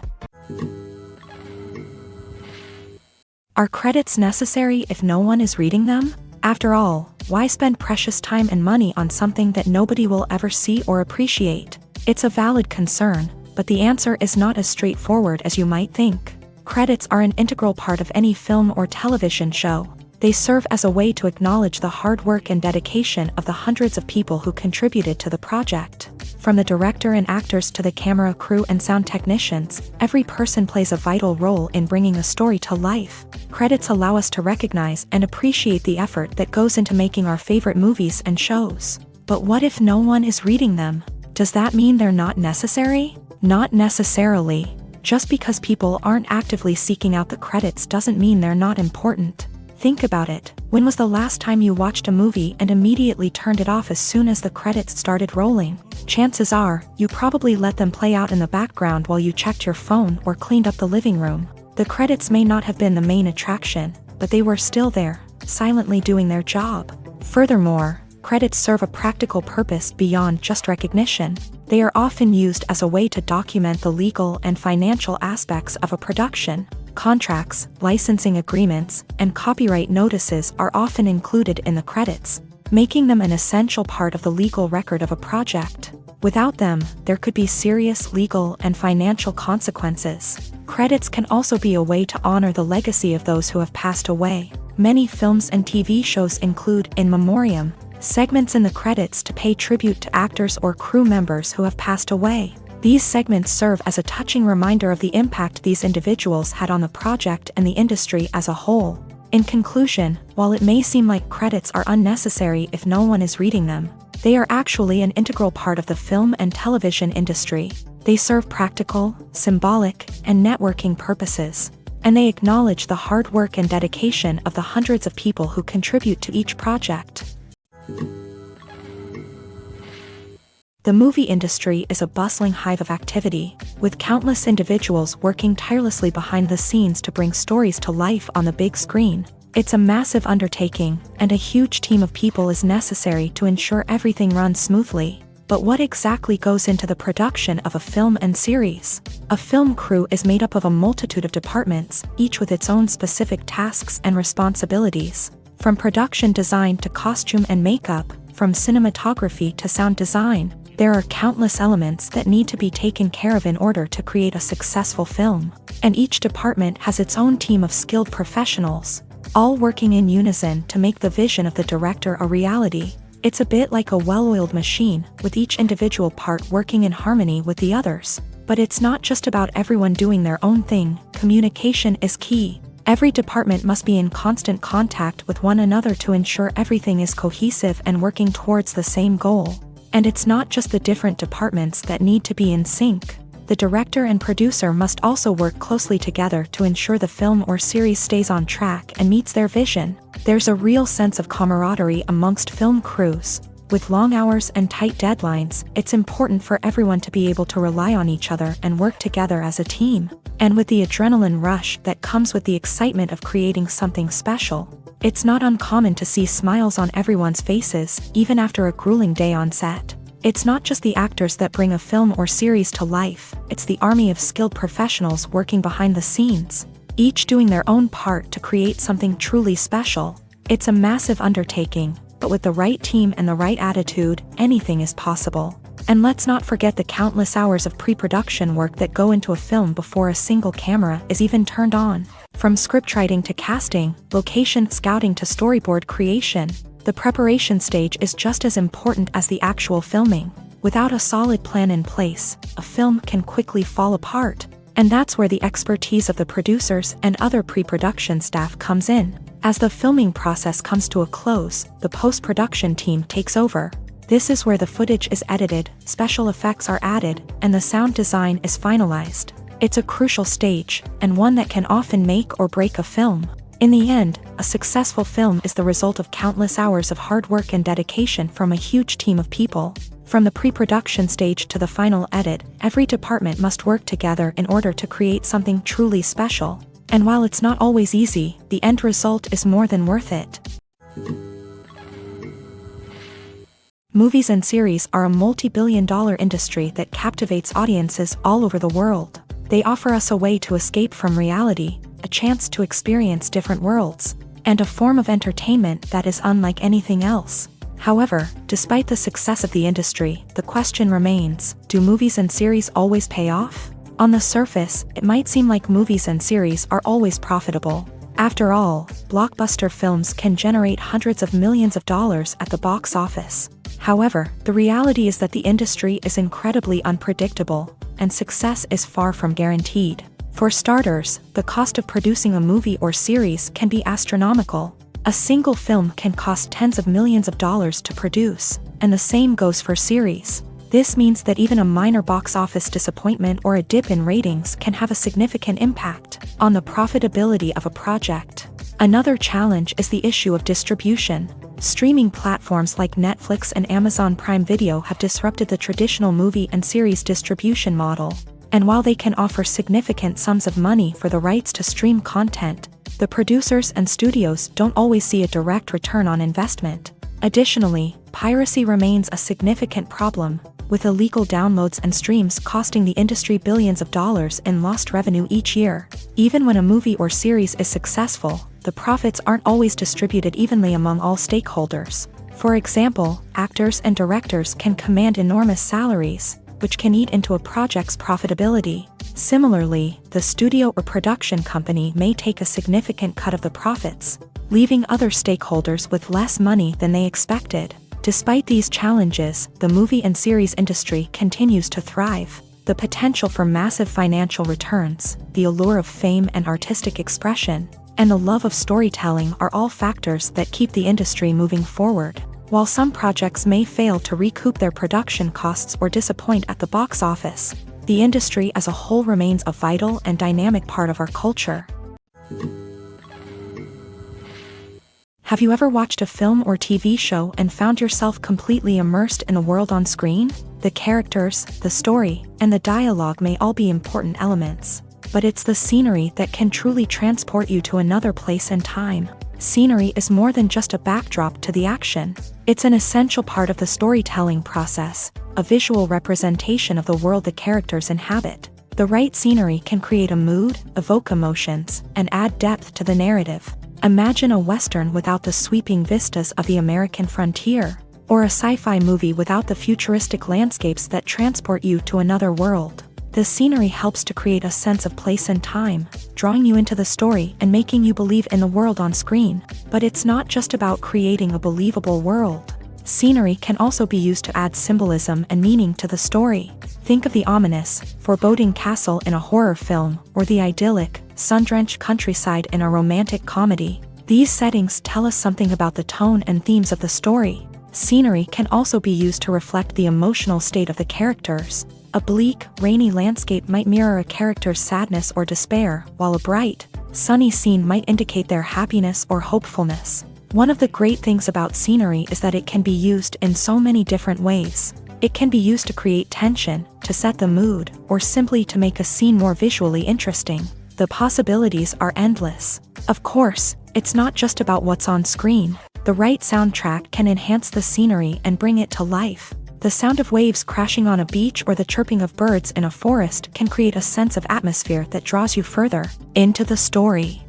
Are credits necessary if no one is reading them? After all, why spend precious time and money on something that nobody will ever see or appreciate? It's a valid concern, but the answer is not as straightforward as you might think. Credits are an integral part of any film or television show. They serve as a way to acknowledge the hard work and dedication of the hundreds of people who contributed to the project. From the director and actors to the camera crew and sound technicians, every person plays a vital role in bringing a story to life. Credits allow us to recognize and appreciate the effort that goes into making our favorite movies and shows. But what if no one is reading them? Does that mean they're not necessary? Not necessarily. Just because people aren't actively seeking out the credits doesn't mean they're not important. Think about it. When was the last time you watched a movie and immediately turned it off as soon as the credits started rolling? Chances are, you probably let them play out in the background while you checked your phone or cleaned up the living room. The credits may not have been the main attraction, but they were still there, silently doing their job. Furthermore, credits serve a practical purpose beyond just recognition. They are often used as a way to document the legal and financial aspects of a production. Contracts, licensing agreements, and copyright notices are often included in the credits, making them an essential part of the legal record of a project. Without them, there could be serious legal and financial consequences. Credits can also be a way to honor the legacy of those who have passed away. Many films and TV shows include in memoriam segments in the credits to pay tribute to actors or crew members who have passed away. These segments serve as a touching reminder of the impact these individuals had on the project and the industry as a whole. In conclusion, while it may seem like credits are unnecessary if no one is reading them, they are actually an integral part of the film and television industry. They serve practical, symbolic, and networking purposes, and they acknowledge the hard work and dedication of the hundreds of people who contribute to each project. The movie industry is a bustling hive of activity, with countless individuals working tirelessly behind the scenes to bring stories to life on the big screen. It's a massive undertaking, and a huge team of people is necessary to ensure everything runs smoothly. But what exactly goes into the production of a film and series? A film crew is made up of a multitude of departments, each with its own specific tasks and responsibilities. From production design to costume and makeup, from cinematography to sound design, there are countless elements that need to be taken care of in order to create a successful film. And each department has its own team of skilled professionals, all working in unison to make the vision of the director a reality. It's a bit like a well-oiled machine, with each individual part working in harmony with the others. But it's not just about everyone doing their own thing. Communication is key. Every department must be in constant contact with one another to ensure everything is cohesive and working towards the same goal. And it's not just the different departments that need to be in sync. The director and producer must also work closely together to ensure the film or series stays on track and meets their vision. There's a real sense of camaraderie amongst film crews. With long hours and tight deadlines, it's important for everyone to be able to rely on each other and work together as a team. And with the adrenaline rush that comes with the excitement of creating something special, it's not uncommon to see smiles on everyone's faces, even after a grueling day on set. It's not just the actors that bring a film or series to life, it's the army of skilled professionals working behind the scenes, each doing their own part to create something truly special. It's a massive undertaking, but with the right team and the right attitude, anything is possible. And let's not forget the countless hours of pre-production work that go into a film before a single camera is even turned on. From scriptwriting to casting, location scouting to storyboard creation, the preparation stage is just as important as the actual filming. Without a solid plan in place, a film can quickly fall apart. And that's where the expertise of the producers and other pre-production staff comes in. As the filming process comes to a close, the post-production team takes over. This is where the footage is edited, special effects are added, and the sound design is finalized. It's a crucial stage, and one that can often make or break a film. In the end, a successful film is the result of countless hours of hard work and dedication from a huge team of people. From the pre-production stage to the final edit, every department must work together in order to create something truly special. And while it's not always easy, the end result is more than worth it. Movies and series are a multi-billion-dollar industry that captivates audiences all over the world. They offer us a way to escape from reality, a chance to experience different worlds, and a form of entertainment that is unlike anything else. However, despite the success of the industry, the question remains, do movies and series always pay off? On the surface, it might seem like movies and series are always profitable. After all, blockbuster films can generate hundreds of millions of dollars at the box office. However, the reality is that the industry is incredibly unpredictable, and success is far from guaranteed. For starters, the cost of producing a movie or series can be astronomical. A single film can cost tens of millions of dollars to produce, and the same goes for series. This means that even a minor box office disappointment or a dip in ratings can have a significant impact on the profitability of a project. Another challenge is the issue of distribution. Streaming platforms like Netflix and Amazon Prime Video have disrupted the traditional movie and series distribution model. And while they can offer significant sums of money for the rights to stream content, the producers and studios don't always see a direct return on investment. Additionally, piracy remains a significant problem, with illegal downloads and streams costing the industry billions of dollars in lost revenue each year. Even when a movie or series is successful, the profits aren't always distributed evenly among all stakeholders. For example, actors and directors can command enormous salaries, which can eat into a project's profitability. Similarly, the studio or production company may take a significant cut of the profits, leaving other stakeholders with less money than they expected. Despite these challenges, the movie and series industry continues to thrive. The potential for massive financial returns, the allure of fame and artistic expression, and the love of storytelling are all factors that keep the industry moving forward. While some projects may fail to recoup their production costs or disappoint at the box office, the industry as a whole remains a vital and dynamic part of our culture. Have you ever watched a film or TV show and found yourself completely immersed in the world on screen? The characters, the story, and the dialogue may all be important elements, but it's the scenery that can truly transport you to another place and time. Scenery is more than just a backdrop to the action. It's an essential part of the storytelling process, a visual representation of the world the characters inhabit. The right scenery can create a mood, evoke emotions, and add depth to the narrative. Imagine a Western without the sweeping vistas of the American frontier, or a sci-fi movie without the futuristic landscapes that transport you to another world. The scenery helps to create a sense of place and time, drawing you into the story and making you believe in the world on screen. But it's not just about creating a believable world. Scenery can also be used to add symbolism and meaning to the story. Think of the ominous, foreboding castle in a horror film, or the idyllic, sun-drenched countryside in a romantic comedy. These settings tell us something about the tone and themes of the story. Scenery can also be used to reflect the emotional state of the characters. A bleak, rainy landscape might mirror a character's sadness or despair, while a bright, sunny scene might indicate their happiness or hopefulness. One of the great things about scenery is that it can be used in so many different ways. It can be used to create tension, to set the mood, or simply to make a scene more visually interesting. The possibilities are endless. Of course, it's not just about what's on screen. The right soundtrack can enhance the scenery and bring it to life. The sound of waves crashing on a beach or the chirping of birds in a forest can create a sense of atmosphere that draws you further into the story.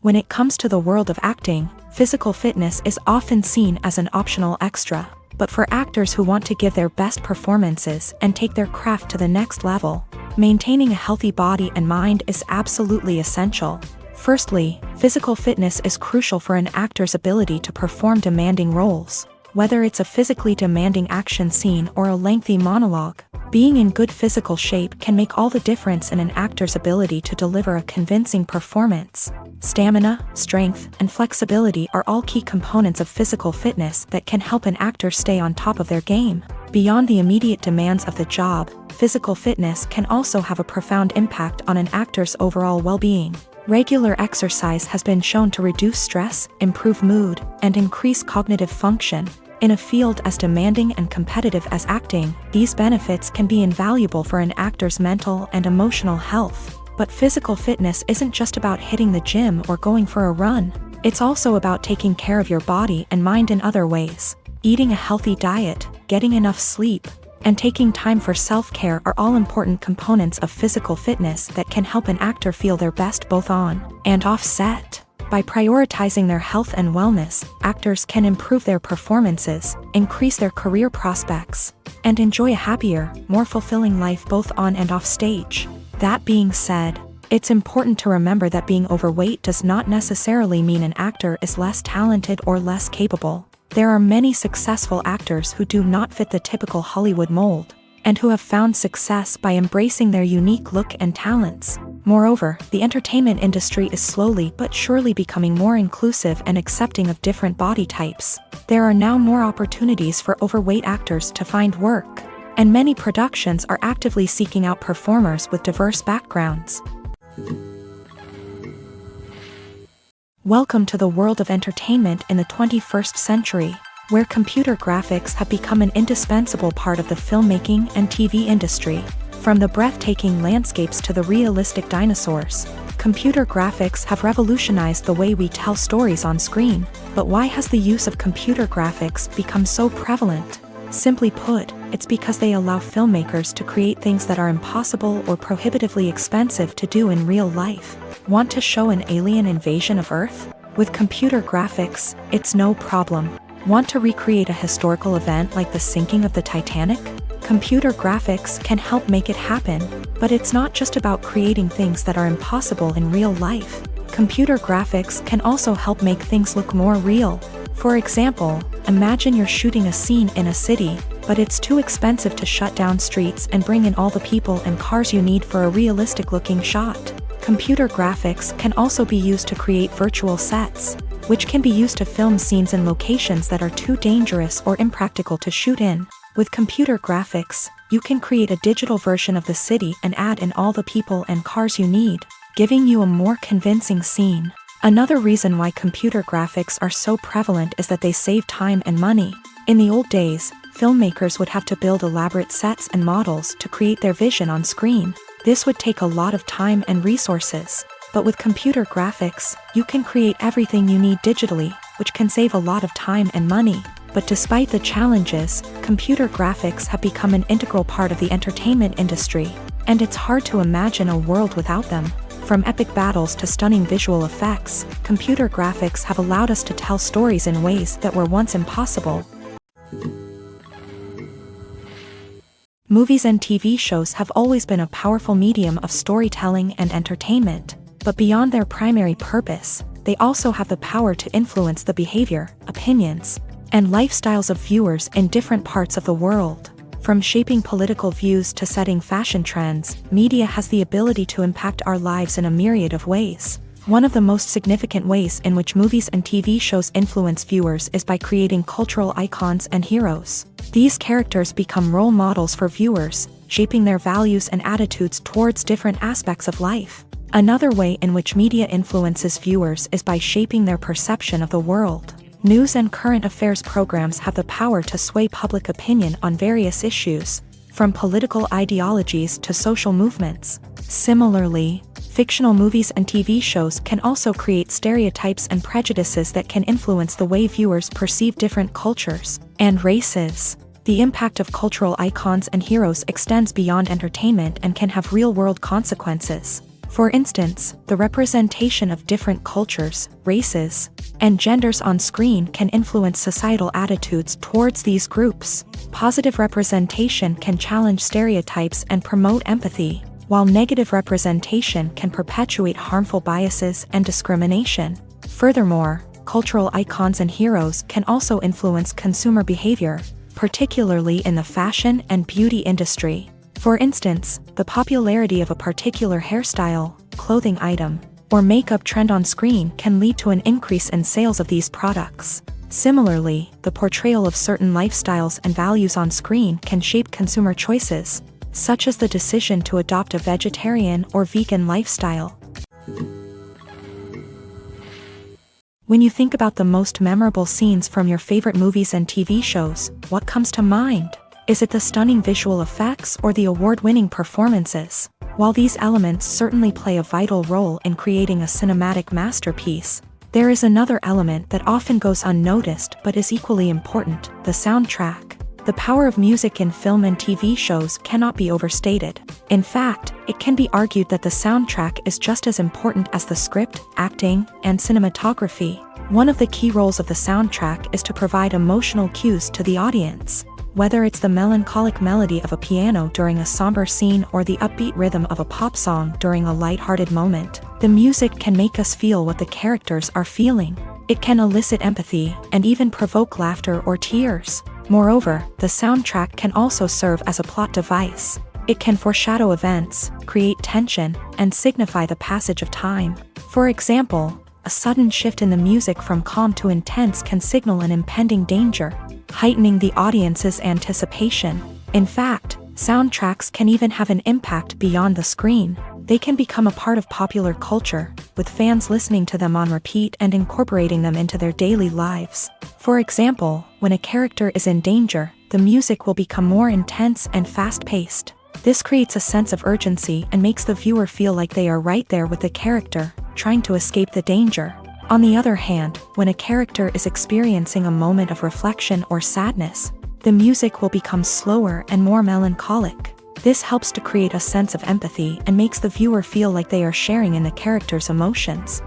When it comes to the world of acting, physical fitness is often seen as an optional extra. But for actors who want to give their best performances and take their craft to the next level, maintaining a healthy body and mind is absolutely essential. Firstly, physical fitness is crucial for an actor's ability to perform demanding roles. Whether it's a physically demanding action scene or a lengthy monologue, being in good physical shape can make all the difference in an actor's ability to deliver a convincing performance. Stamina, strength, and flexibility are all key components of physical fitness that can help an actor stay on top of their game. Beyond the immediate demands of the job, physical fitness can also have a profound impact on an actor's overall well-being. Regular exercise has been shown to reduce stress, improve mood, and increase cognitive function. In a field as demanding and competitive as acting, these benefits can be invaluable for an actor's mental and emotional health. But physical fitness isn't just about hitting the gym or going for a run. It's also about taking care of your body and mind in other ways. Eating a healthy diet, getting enough sleep, and taking time for self-care are all important components of physical fitness that can help an actor feel their best both on and off set. By prioritizing their health and wellness, actors can improve their performances, increase their career prospects, and enjoy a happier, more fulfilling life both on and off stage. That being said, it's important to remember that being overweight does not necessarily mean an actor is less talented or less capable. There are many successful actors who do not fit the typical Hollywood mold, and who have found success by embracing their unique look and talents. Moreover, the entertainment industry is slowly but surely becoming more inclusive and accepting of different body types. There are now more opportunities for overweight actors to find work, and many productions are actively seeking out performers with diverse backgrounds. Welcome to the world of entertainment in the 21st century, where computer graphics have become an indispensable part of the filmmaking and TV industry. From the breathtaking landscapes to the realistic dinosaurs, computer graphics have revolutionized the way we tell stories on screen. But why has the use of computer graphics become so prevalent? Simply put, it's because they allow filmmakers to create things that are impossible or prohibitively expensive to do in real life. Want to show an alien invasion of Earth? With computer graphics, it's no problem. Want to recreate a historical event like the sinking of the Titanic? Computer graphics can help make it happen, but it's not just about creating things that are impossible in real life. Computer graphics can also help make things look more real. For example, imagine you're shooting a scene in a city, but it's too expensive to shut down streets and bring in all the people and cars you need for a realistic-looking shot. Computer graphics can also be used to create virtual sets, which can be used to film scenes in locations that are too dangerous or impractical to shoot in. With computer graphics, you can create a digital version of the city and add in all the people and cars you need, giving you a more convincing scene. Another reason why computer graphics are so prevalent is that they save time and money. In the old days, filmmakers would have to build elaborate sets and models to create their vision on screen. This would take a lot of time and resources. But with computer graphics, you can create everything you need digitally, which can save a lot of time and money. But despite the challenges, computer graphics have become an integral part of the entertainment industry, and it's hard to imagine a world without them. From epic battles to stunning visual effects, computer graphics have allowed us to tell stories in ways that were once impossible. Movies and TV shows have always been a powerful medium of storytelling and entertainment, but beyond their primary purpose, they also have the power to influence the behavior, opinions, and lifestyles of viewers in different parts of the world. From shaping political views to setting fashion trends, media has the ability to impact our lives in a myriad of ways. One of the most significant ways in which movies and TV shows influence viewers is by creating cultural icons and heroes. These characters become role models for viewers, shaping their values and attitudes towards different aspects of life. Another way in which media influences viewers is by shaping their perception of the world. News and current affairs programs have the power to sway public opinion on various issues, from political ideologies to social movements. Similarly, fictional movies and TV shows can also create stereotypes and prejudices that can influence the way viewers perceive different cultures and races. The impact of cultural icons and heroes extends beyond entertainment and can have real-world consequences. For instance, the representation of different cultures, races, and genders on screen can influence societal attitudes towards these groups. Positive representation can challenge stereotypes and promote empathy, while negative representation can perpetuate harmful biases and discrimination. Furthermore, cultural icons and heroes can also influence consumer behavior, particularly in the fashion and beauty industry. For instance, the popularity of a particular hairstyle, clothing item, or makeup trend on screen can lead to an increase in sales of these products. Similarly, the portrayal of certain lifestyles and values on screen can shape consumer choices, such as the decision to adopt a vegetarian or vegan lifestyle. When you think about the most memorable scenes from your favorite movies and TV shows, what comes to mind? Is it the stunning visual effects or the award-winning performances? While these elements certainly play a vital role in creating a cinematic masterpiece, there is another element that often goes unnoticed but is equally important: the soundtrack. The power of music in film and TV shows cannot be overstated. In fact, it can be argued that the soundtrack is just as important as the script, acting, and cinematography. One of the key roles of the soundtrack is to provide emotional cues to the audience. Whether it's the melancholic melody of a piano during a somber scene or the upbeat rhythm of a pop song during a lighthearted moment, the music can make us feel what the characters are feeling. It can elicit empathy and even provoke laughter or tears. Moreover, the soundtrack can also serve as a plot device. It can foreshadow events, create tension, and signify the passage of time. For example, a sudden shift in the music from calm to intense can signal an impending danger, heightening the audience's anticipation. In fact, soundtracks can even have an impact beyond the screen. They can become a part of popular culture, with fans listening to them on repeat and incorporating them into their daily lives. For example, when a character is in danger, the music will become more intense and fast-paced. This creates a sense of urgency and makes the viewer feel like they are right there with the character, trying to escape the danger. On the other hand, when a character is experiencing a moment of reflection or sadness, the music will become slower and more melancholic. This helps to create a sense of empathy and makes the viewer feel like they are sharing in the character's emotions.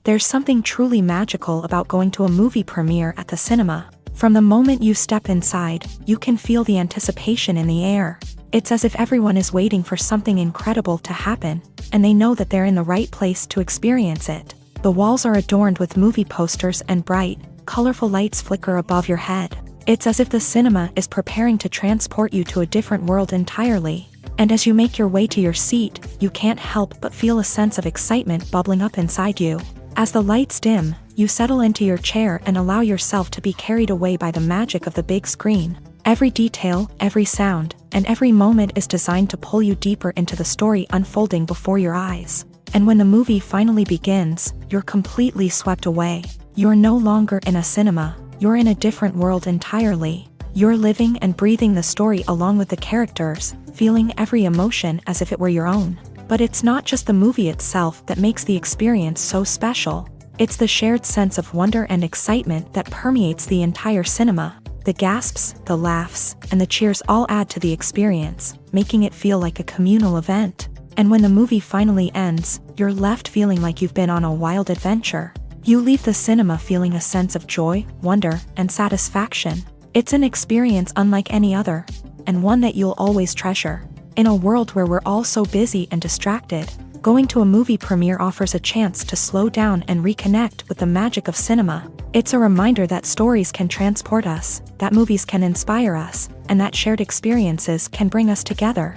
There's something truly magical about going to a movie premiere at the cinema. From the moment you step inside, you can feel the anticipation in the air. It's as if everyone is waiting for something incredible to happen, and they know that they're in the right place to experience it. The walls are adorned with movie posters and bright, colorful lights flicker above your head. It's as if the cinema is preparing to transport you to a different world entirely. And as you make your way to your seat, you can't help but feel a sense of excitement bubbling up inside you. As the lights dim, you settle into your chair and allow yourself to be carried away by the magic of the big screen. Every detail, every sound, and every moment is designed to pull you deeper into the story unfolding before your eyes. And when the movie finally begins, you're completely swept away. You're no longer in a cinema. You're in a different world entirely. You're living and breathing the story along with the characters, feeling every emotion as if it were your own. But it's not just the movie itself that makes the experience so special. It's the shared sense of wonder and excitement that permeates the entire cinema. The gasps, the laughs, and the cheers all add to the experience, making it feel like a communal event. And when the movie finally ends, you're left feeling like you've been on a wild adventure. You leave the cinema feeling a sense of joy, wonder, and satisfaction. It's an experience unlike any other, and one that you'll always treasure. In a world where we're all so busy and distracted, going to a movie premiere offers a chance to slow down and reconnect with the magic of cinema. It's a reminder that stories can transport us, that movies can inspire us, and that shared experiences can bring us together.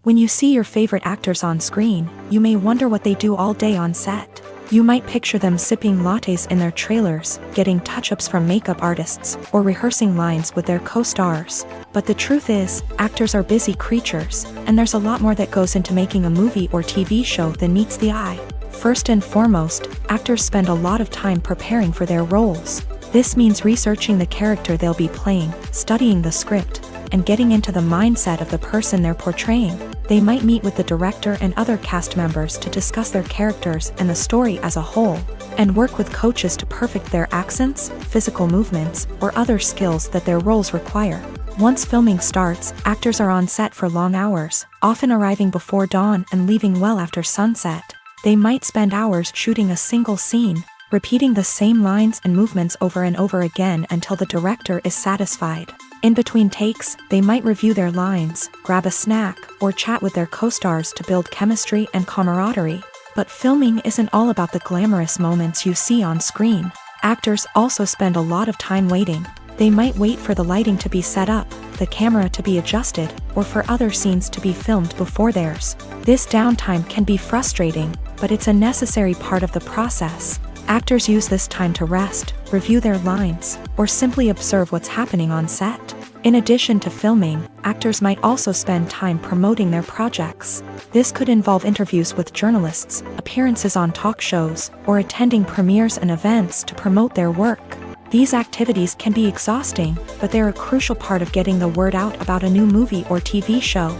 When you see your favorite actors on screen, you may wonder what they do all day on set. You might picture them sipping lattes in their trailers, getting touch-ups from makeup artists, or rehearsing lines with their co-stars. But the truth is, actors are busy creatures, and there's a lot more that goes into making a movie or TV show than meets the eye. First and foremost, actors spend a lot of time preparing for their roles. This means researching the character they'll be playing, studying the script, and getting into the mindset of the person they're portraying. They might meet with the director and other cast members to discuss their characters and the story as a whole, and work with coaches to perfect their accents, physical movements, or other skills that their roles require. Once filming starts, actors are on set for long hours, often arriving before dawn and leaving well after sunset. They might spend hours shooting a single scene, repeating the same lines and movements over and over again until the director is satisfied. In between takes, they might review their lines, grab a snack, or chat with their co-stars to build chemistry and camaraderie. But filming isn't all about the glamorous moments you see on screen. Actors also spend a lot of time waiting. They might wait for the lighting to be set up, the camera to be adjusted, or for other scenes to be filmed before theirs. This downtime can be frustrating, but it's a necessary part of the process. Actors use this time to rest, review their lines, or simply observe what's happening on set. In addition to filming, actors might also spend time promoting their projects. This could involve interviews with journalists, appearances on talk shows, or attending premieres and events to promote their work. These activities can be exhausting, but they're a crucial part of getting the word out about a new movie or TV show.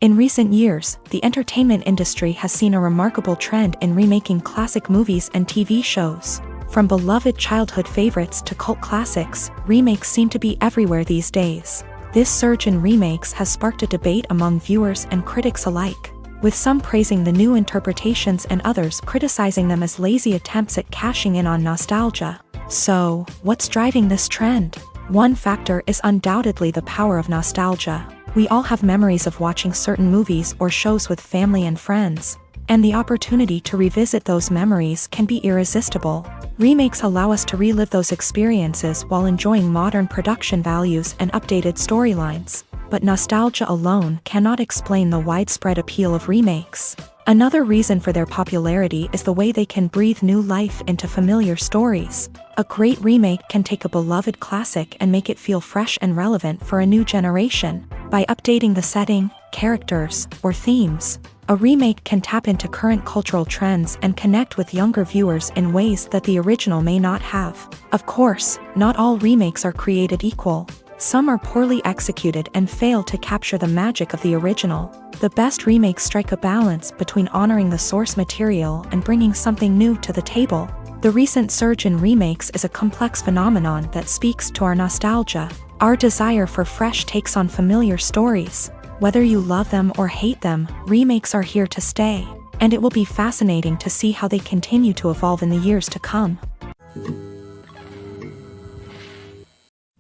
In recent years, the entertainment industry has seen a remarkable trend in remaking classic movies and TV shows. From beloved childhood favorites to cult classics, remakes seem to be everywhere these days. This surge in remakes has sparked a debate among viewers and critics alike, with some praising the new interpretations and others criticizing them as lazy attempts at cashing in on nostalgia. So, what's driving this trend? One factor is undoubtedly the power of nostalgia. We all have memories of watching certain movies or shows with family and friends, and the opportunity to revisit those memories can be irresistible. Remakes allow us to relive those experiences while enjoying modern production values and updated storylines. But nostalgia alone cannot explain the widespread appeal of remakes. Another reason for their popularity is the way they can breathe new life into familiar stories. A great remake can take a beloved classic and make it feel fresh and relevant for a new generation. By updating the setting, characters, or themes, a remake can tap into current cultural trends and connect with younger viewers in ways that the original may not have. Of course, not all remakes are created equal. Some are poorly executed and fail to capture the magic of the original. The best remakes strike a balance between honoring the source material and bringing something new to the table. The recent surge in remakes is a complex phenomenon that speaks to our nostalgia, our desire for fresh takes on familiar stories. Whether you love them or hate them, remakes are here to stay, and it will be fascinating to see how they continue to evolve in the years to come.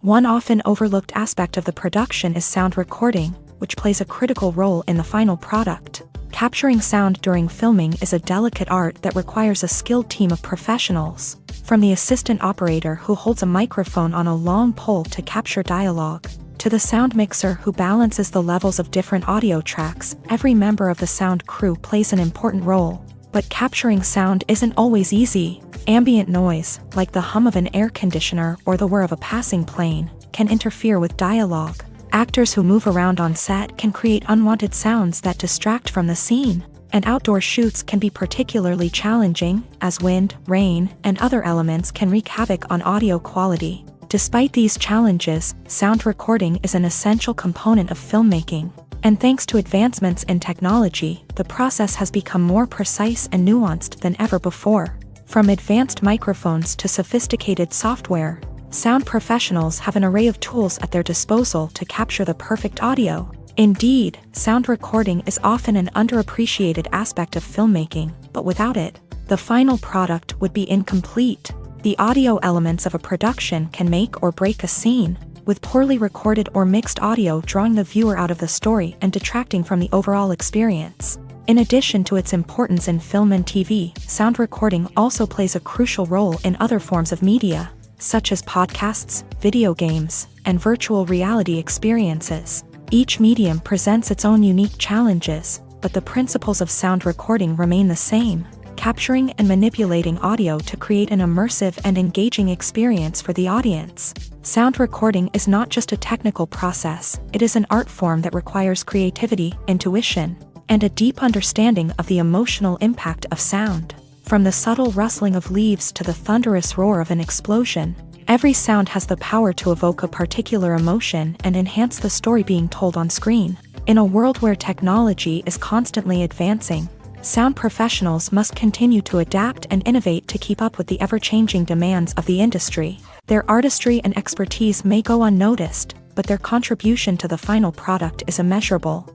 One often overlooked aspect of the production is sound recording, which plays a critical role in the final product. Capturing sound during filming is a delicate art that requires a skilled team of professionals, from the assistant operator who holds a microphone on a long pole to capture dialogue, to the sound mixer who balances the levels of different audio tracks. Every member of the sound crew plays an important role. But capturing sound isn't always easy. Ambient noise, like the hum of an air conditioner or the whir of a passing plane, can interfere with dialogue. Actors who move around on set can create unwanted sounds that distract from the scene. And outdoor shoots can be particularly challenging, as wind, rain, and other elements can wreak havoc on audio quality. Despite these challenges, sound recording is an essential component of filmmaking. And thanks to advancements in technology, the process has become more precise and nuanced than ever before. From advanced microphones to sophisticated software, sound professionals have an array of tools at their disposal to capture the perfect audio. Indeed, sound recording is often an underappreciated aspect of filmmaking, but without it, the final product would be incomplete. The audio elements of a production can make or break a scene, with poorly recorded or mixed audio drawing the viewer out of the story and detracting from the overall experience. In addition to its importance in film and TV, sound recording also plays a crucial role in other forms of media, such as podcasts, video games, and virtual reality experiences. Each medium presents its own unique challenges, but the principles of sound recording remain the same: capturing and manipulating audio to create an immersive and engaging experience for the audience. Sound recording is not just a technical process, it is an art form that requires creativity, intuition, and a deep understanding of the emotional impact of sound. From the subtle rustling of leaves to the thunderous roar of an explosion, every sound has the power to evoke a particular emotion and enhance the story being told on screen. In a world where technology is constantly advancing, sound professionals must continue to adapt and innovate to keep up with the ever-changing demands of the industry. Their artistry and expertise may go unnoticed, but their contribution to the final product is immeasurable.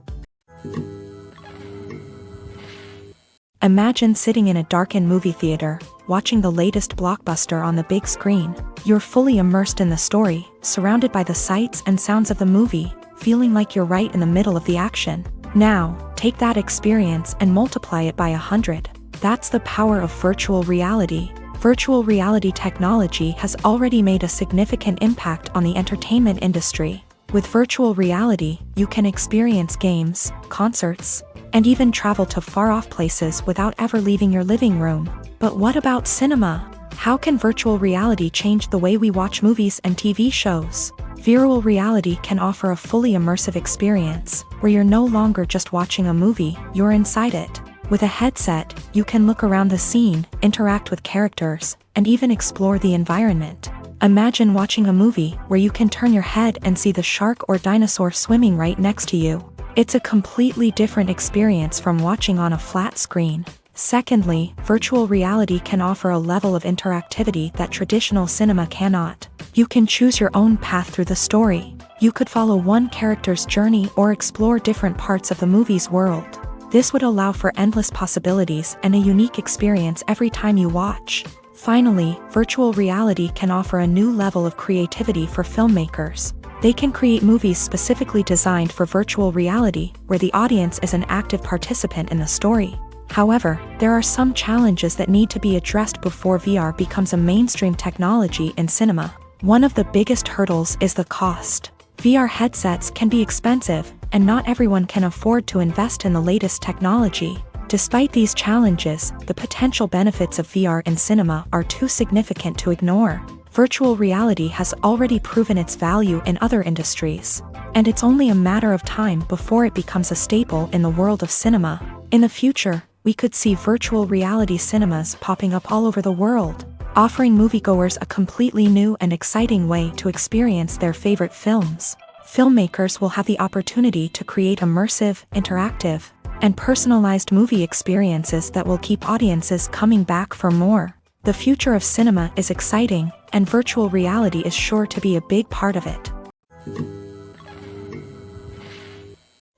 Imagine sitting in a darkened movie theater, watching the latest blockbuster on the big screen. You're fully immersed in the story, surrounded by the sights and sounds of the movie, feeling like you're right in the middle of the action. Now, take that experience and multiply it by 100. That's the power of virtual reality. Virtual reality technology has already made a significant impact on the entertainment industry. With virtual reality, you can experience games, concerts, and even travel to far-off places without ever leaving your living room. But what about cinema? How can virtual reality change the way we watch movies and TV shows? Virtual reality can offer a fully immersive experience, where you're no longer just watching a movie, you're inside it. With a headset, you can look around the scene, interact with characters, and even explore the environment. Imagine watching a movie where you can turn your head and see the shark or dinosaur swimming right next to you. It's a completely different experience from watching on a flat screen. Secondly, virtual reality can offer a level of interactivity that traditional cinema cannot. You can choose your own path through the story. You could follow one character's journey or explore different parts of the movie's world. This would allow for endless possibilities and a unique experience every time you watch. Finally, virtual reality can offer a new level of creativity for filmmakers. They can create movies specifically designed for virtual reality, where the audience is an active participant in the story. However, there are some challenges that need to be addressed before VR becomes a mainstream technology in cinema. One of the biggest hurdles is the cost. VR headsets can be expensive, and not everyone can afford to invest in the latest technology. Despite these challenges, the potential benefits of VR in cinema are too significant to ignore. Virtual reality has already proven its value in other industries, and it's only a matter of time before it becomes a staple in the world of cinema. In the future, we could see virtual reality cinemas popping up all over the world, offering moviegoers a completely new and exciting way to experience their favorite films. Filmmakers will have the opportunity to create immersive, interactive, and personalized movie experiences that will keep audiences coming back for more. The future of cinema is exciting, and virtual reality is sure to be a big part of it.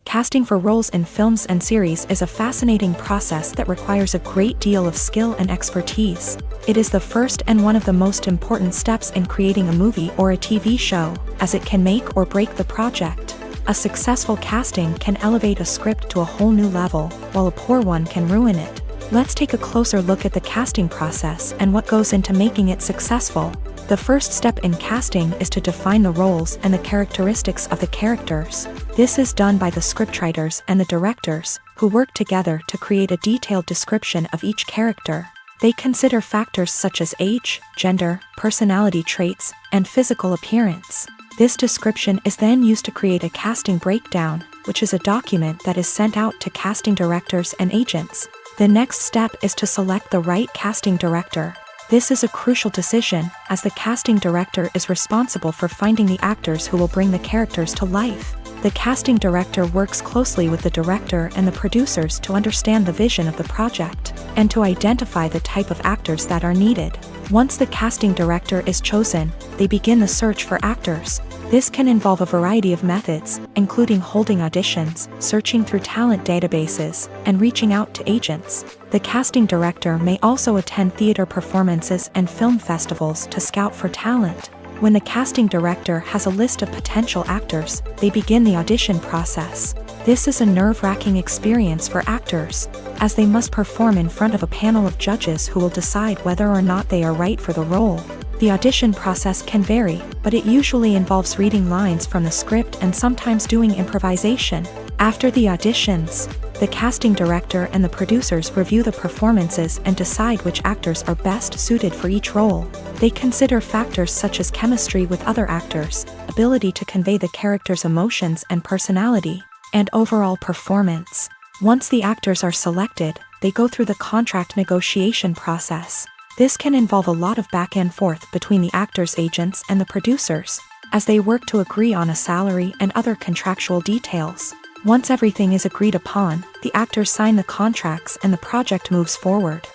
Casting for roles in films and series is a fascinating process that requires a great deal of skill and expertise. It is the first and one of the most important steps in creating a movie or a TV show, as it can make or break the project. A successful casting can elevate a script to a whole new level, while a poor one can ruin it. Let's take a closer look at the casting process and what goes into making it successful. The first step in casting is to define the roles and the characteristics of the characters. This is done by the scriptwriters and the directors, who work together to create a detailed description of each character. They consider factors such as age, gender, personality traits, and physical appearance. This description is then used to create a casting breakdown, which is a document that is sent out to casting directors and agents. The next step is to select the right casting director. This is a crucial decision, as the casting director is responsible for finding the actors who will bring the characters to life. The casting director works closely with the director and the producers to understand the vision of the project, and to identify the type of actors that are needed. Once the casting director is chosen, they begin the search for actors. This can involve a variety of methods, including holding auditions, searching through talent databases, and reaching out to agents. The casting director may also attend theater performances and film festivals to scout for talent. When the casting director has a list of potential actors, they begin the audition process. This is a nerve-wracking experience for actors, as they must perform in front of a panel of judges who will decide whether or not they are right for the role. The audition process can vary, but it usually involves reading lines from the script and sometimes doing improvisation. After the auditions, the casting director and the producers review the performances and decide which actors are best suited for each role. They consider factors such as chemistry with other actors, ability to convey the character's emotions and personality, and overall performance. Once the actors are selected, they go through the contract negotiation process. This can involve a lot of back and forth between the actors' agents and the producers, as they work to agree on a salary and other contractual details. Once everything is agreed upon, the actors sign the contracts and the project moves forward.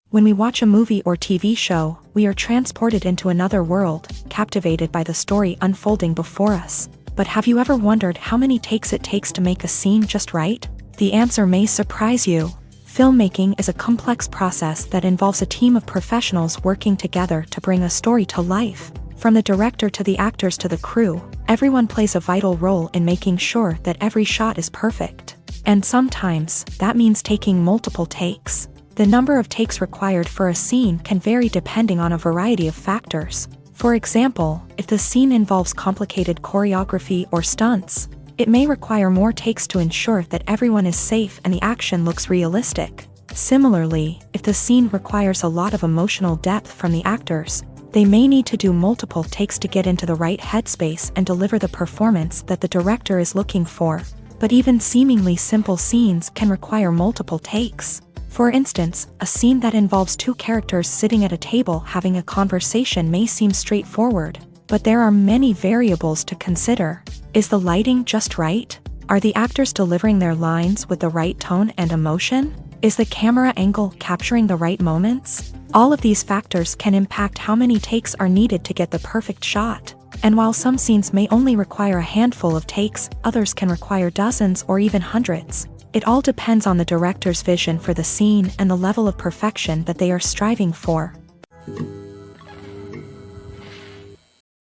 When we watch a movie or TV show, we are transported into another world, captivated by the story unfolding before us. But have you ever wondered how many takes it takes to make a scene just right? The answer may surprise you. Filmmaking is a complex process that involves a team of professionals working together to bring a story to life. From the director to the actors to the crew, everyone plays a vital role in making sure that every shot is perfect. And sometimes, that means taking multiple takes. The number of takes required for a scene can vary depending on a variety of factors. For example, if the scene involves complicated choreography or stunts, it may require more takes to ensure that everyone is safe and the action looks realistic. Similarly, if the scene requires a lot of emotional depth from the actors, they may need to do multiple takes to get into the right headspace and deliver the performance that the director is looking for. But even seemingly simple scenes can require multiple takes. For instance, a scene that involves two characters sitting at a table having a conversation may seem straightforward. But there are many variables to consider. Is the lighting just right? Are the actors delivering their lines with the right tone and emotion? Is the camera angle capturing the right moments? All of these factors can impact how many takes are needed to get the perfect shot. And while some scenes may only require a handful of takes, others can require dozens or even hundreds. It all depends on the director's vision for the scene and the level of perfection that they are striving for.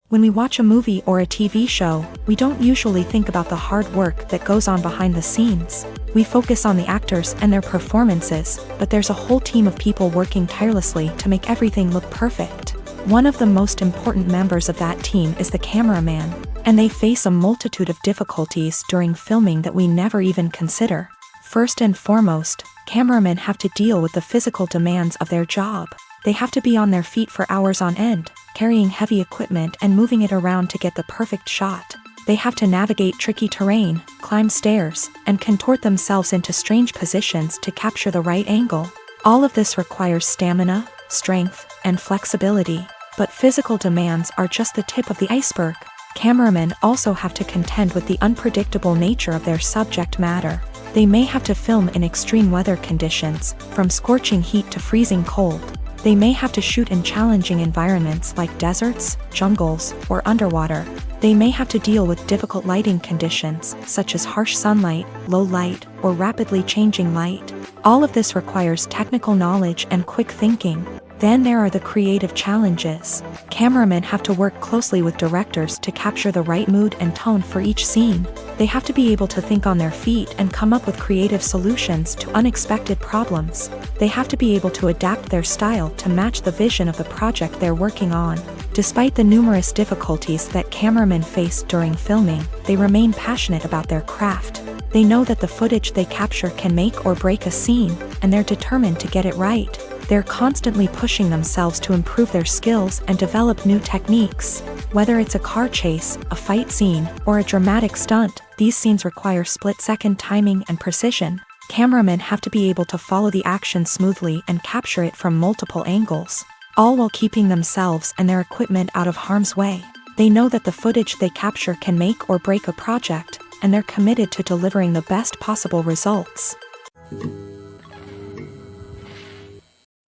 When we watch a movie or a TV show, we don't usually think about the hard work that goes on behind the scenes. We focus on the actors and their performances, but there's a whole team of people working tirelessly to make everything look perfect. One of the most important members of that team is the cameraman, and they face a multitude of difficulties during filming that we never even consider. First and foremost, cameramen have to deal with the physical demands of their job. They have to be on their feet for hours on end, carrying heavy equipment and moving it around to get the perfect shot. They have to navigate tricky terrain, climb stairs, and contort themselves into strange positions to capture the right angle. All of this requires stamina, strength, and flexibility. But physical demands are just the tip of the iceberg. Cameramen also have to contend with the unpredictable nature of their subject matter. They may have to film in extreme weather conditions, from scorching heat to freezing cold. They may have to shoot in challenging environments like deserts, jungles, or underwater. They may have to deal with difficult lighting conditions, such as harsh sunlight, low light, or rapidly changing light. All of this requires technical knowledge and quick thinking. Then there are the creative challenges. Cameramen have to work closely with directors to capture the right mood and tone for each scene. They have to be able to think on their feet and come up with creative solutions to unexpected problems. They have to be able to adapt their style to match the vision of the project they're working on. Despite the numerous difficulties that cameramen face during filming, they remain passionate about their craft. They know that the footage they capture can make or break a scene, and they're determined to get it right. They're constantly pushing themselves to improve their skills and develop new techniques. Whether it's a car chase, a fight scene, or a dramatic stunt, these scenes require split-second timing and precision. Cameramen have to be able to follow the action smoothly and capture it from multiple angles, all while keeping themselves and their equipment out of harm's way. They know that the footage they capture can make or break a project, and they're committed to delivering the best possible results.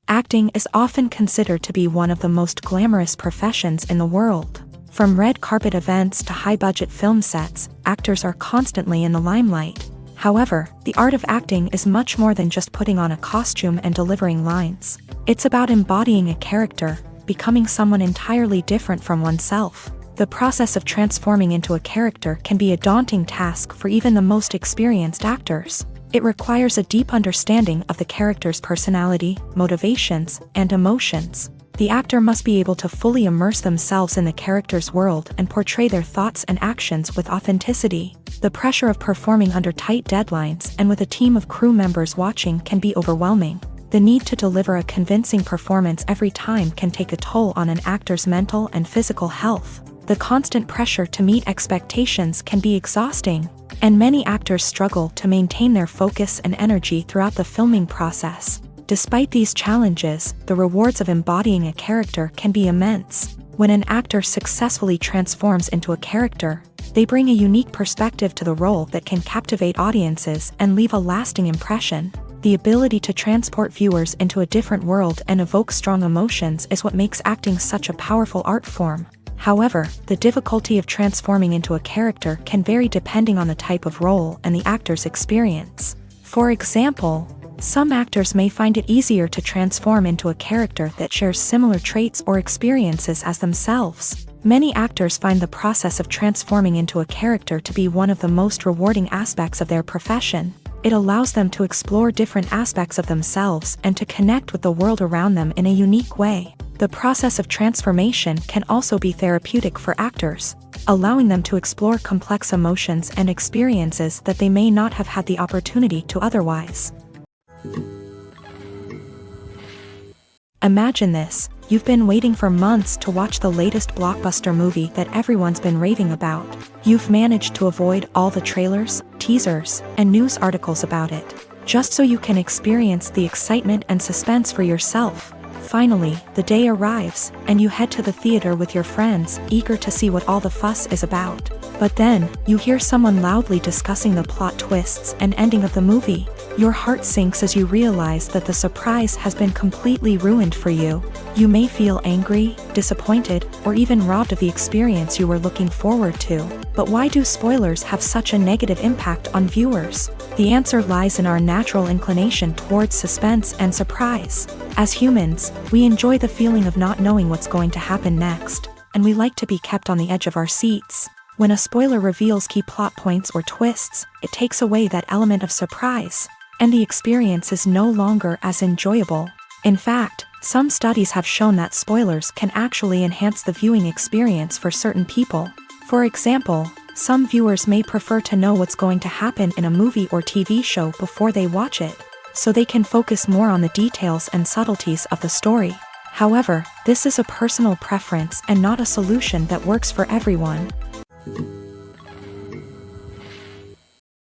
Acting is often considered to be one of the most glamorous professions in the world. From red carpet events to high-budget film sets, actors are constantly in the limelight. However, the art of acting is much more than just putting on a costume and delivering lines. It's about embodying a character, becoming someone entirely different from oneself. The process of transforming into a character can be a daunting task for even the most experienced actors. It requires a deep understanding of the character's personality, motivations, and emotions. The actor must be able to fully immerse themselves in the character's world and portray their thoughts and actions with authenticity. The pressure of performing under tight deadlines and with a team of crew members watching can be overwhelming. The need to deliver a convincing performance every time can take a toll on an actor's mental and physical health. The constant pressure to meet expectations can be exhausting, and many actors struggle to maintain their focus and energy throughout the filming process. Despite these challenges, the rewards of embodying a character can be immense. When an actor successfully transforms into a character, they bring a unique perspective to the role that can captivate audiences and leave a lasting impression. The ability to transport viewers into a different world and evoke strong emotions is what makes acting such a powerful art form. However, the difficulty of transforming into a character can vary depending on the type of role and the actor's experience. For example, some actors may find it easier to transform into a character that shares similar traits or experiences as themselves. Many actors find the process of transforming into a character to be one of the most rewarding aspects of their profession. It allows them to explore different aspects of themselves and to connect with the world around them in a unique way. The process of transformation can also be therapeutic for actors, allowing them to explore complex emotions and experiences that they may not have had the opportunity to otherwise. Imagine this: you've been waiting for months to watch the latest blockbuster movie that everyone's been raving about. You've managed to avoid all the trailers, teasers, and news articles about it, just so you can experience the excitement and suspense for yourself. Finally, the day arrives, and you head to the theater with your friends, eager to see what all the fuss is about. But then, you hear someone loudly discussing the plot twists and ending of the movie. Your heart sinks as you realize that the surprise has been completely ruined for you. You may feel angry, disappointed, or even robbed of the experience you were looking forward to. But why do spoilers have such a negative impact on viewers? The answer lies in our natural inclination towards suspense and surprise. As humans, we enjoy the feeling of not knowing what's going to happen next, and we like to be kept on the edge of our seats. When a spoiler reveals key plot points or twists, it takes away that element of surprise, and the experience is no longer as enjoyable. In fact, some studies have shown that spoilers can actually enhance the viewing experience for certain people. For example, some viewers may prefer to know what's going to happen in a movie or TV show before they watch it, so they can focus more on the details and subtleties of the story. However, this is a personal preference and not a solution that works for everyone.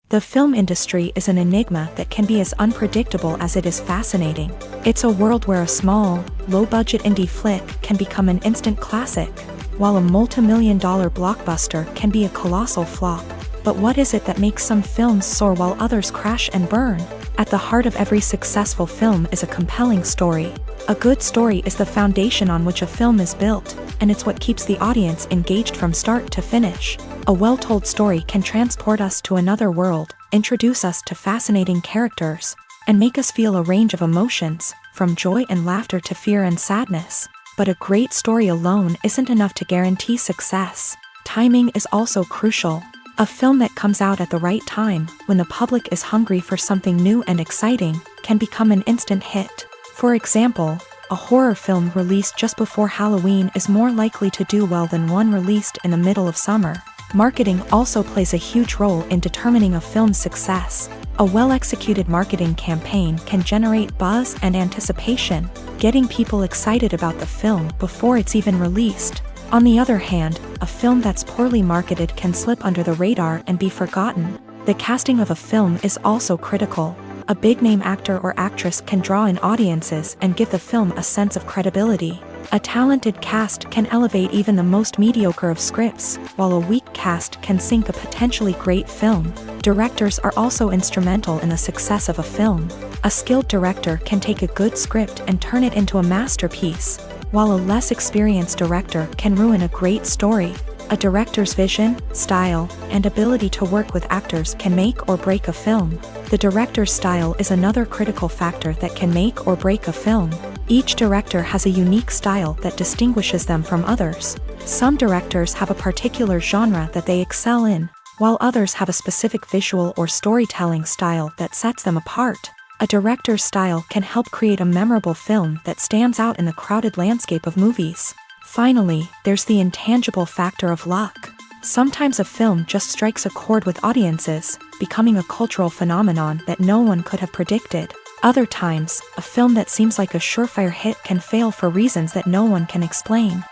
The film industry is an enigma that can be as unpredictable as it is fascinating. It's a world where a small, low-budget indie flick can become an instant classic, while a multi-million-dollar blockbuster can be a colossal flop. But what is it that makes some films soar while others crash and burn? At the heart of every successful film is a compelling story. A good story is the foundation on which a film is built, and it's what keeps the audience engaged from start to finish. A well-told story can transport us to another world, introduce us to fascinating characters, and make us feel a range of emotions, from joy and laughter to fear and sadness. But a great story alone isn't enough to guarantee success. Timing is also crucial. A film that comes out at the right time, when the public is hungry for something new and exciting, can become an instant hit. For example, a horror film released just before Halloween is more likely to do well than one released in the middle of summer. Marketing also plays a huge role in determining a film's success. A well-executed marketing campaign can generate buzz and anticipation, getting people excited about the film before it's even released. On the other hand, a film that's poorly marketed can slip under the radar and be forgotten. The casting of a film is also critical. A big-name actor or actress can draw in audiences and give the film a sense of credibility. A talented cast can elevate even the most mediocre of scripts, while a weak cast can sink a potentially great film. Directors are also instrumental in the success of a film. A skilled director can take a good script and turn it into a masterpiece, while a less experienced director can ruin a great story. A director's vision, style, and ability to work with actors can make or break a film. The director's style is another critical factor that can make or break a film. Each director has a unique style that distinguishes them from others. Some directors have a particular genre that they excel in, while others have a specific visual or storytelling style that sets them apart. A director's style can help create a memorable film that stands out in the crowded landscape of movies. Finally, there's the intangible factor of luck. Sometimes a film just strikes a chord with audiences, becoming a cultural phenomenon that no one could have predicted. Other times, a film that seems like a surefire hit can fail for reasons that no one can explain.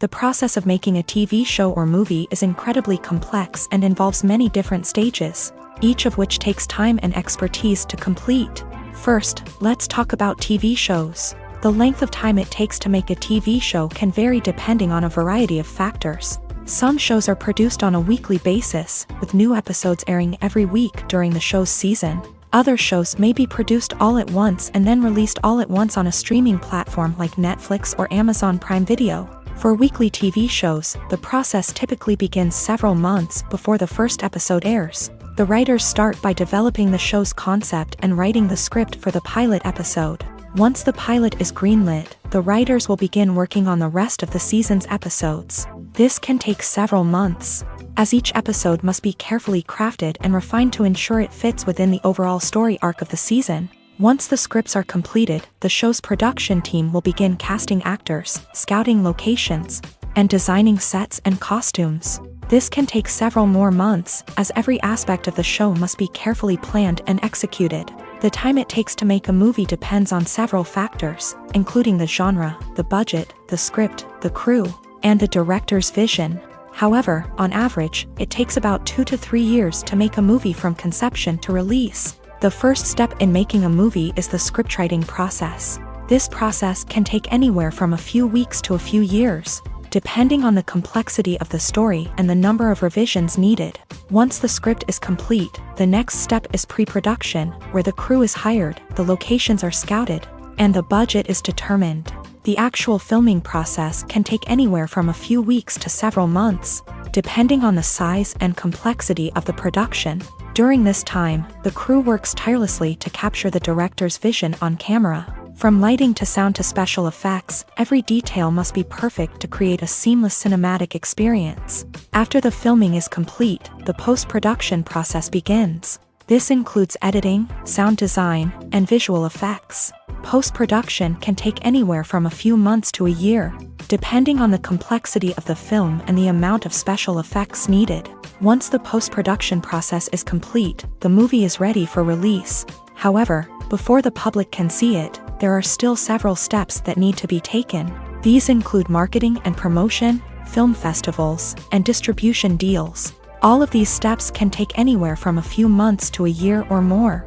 The process of making a TV show or movie is incredibly complex and involves many different stages, each of which takes time and expertise to complete. First, let's talk about TV shows. The length of time it takes to make a TV show can vary depending on a variety of factors. Some shows are produced on a weekly basis, with new episodes airing every week during the show's season. Other shows may be produced all at once and then released all at once on a streaming platform like Netflix or Amazon Prime Video. For weekly TV shows, the process typically begins several months before the first episode airs. The writers start by developing the show's concept and writing the script for the pilot episode. Once the pilot is greenlit, the writers will begin working on the rest of the season's episodes. This can take several months, as each episode must be carefully crafted and refined to ensure it fits within the overall story arc of the season. Once the scripts are completed, the show's production team will begin casting actors, scouting locations, and designing sets and costumes. This can take several more months, as every aspect of the show must be carefully planned and executed. The time it takes to make a movie depends on several factors, including the genre, the budget, the script, the crew, and the director's vision. However, on average, it takes about 2 to 3 years to make a movie from conception to release. The first step in making a movie is the scriptwriting process. This process can take anywhere from a few weeks to a few years, depending on the complexity of the story and the number of revisions needed. Once the script is complete, the next step is pre-production, where the crew is hired, the locations are scouted, and the budget is determined. The actual filming process can take anywhere from a few weeks to several months, depending on the size and complexity of the production. During this time, the crew works tirelessly to capture the director's vision on camera. From lighting to sound to special effects, every detail must be perfect to create a seamless cinematic experience. After the filming is complete, the post-production process begins. This includes editing, sound design, and visual effects. Post-production can take anywhere from a few months to a year, depending on the complexity of the film and the amount of special effects needed. Once the post-production process is complete, the movie is ready for release. However, before the public can see it, there are still several steps that need to be taken. These include marketing and promotion, film festivals, and distribution deals. All of these steps can take anywhere from a few months to a year or more.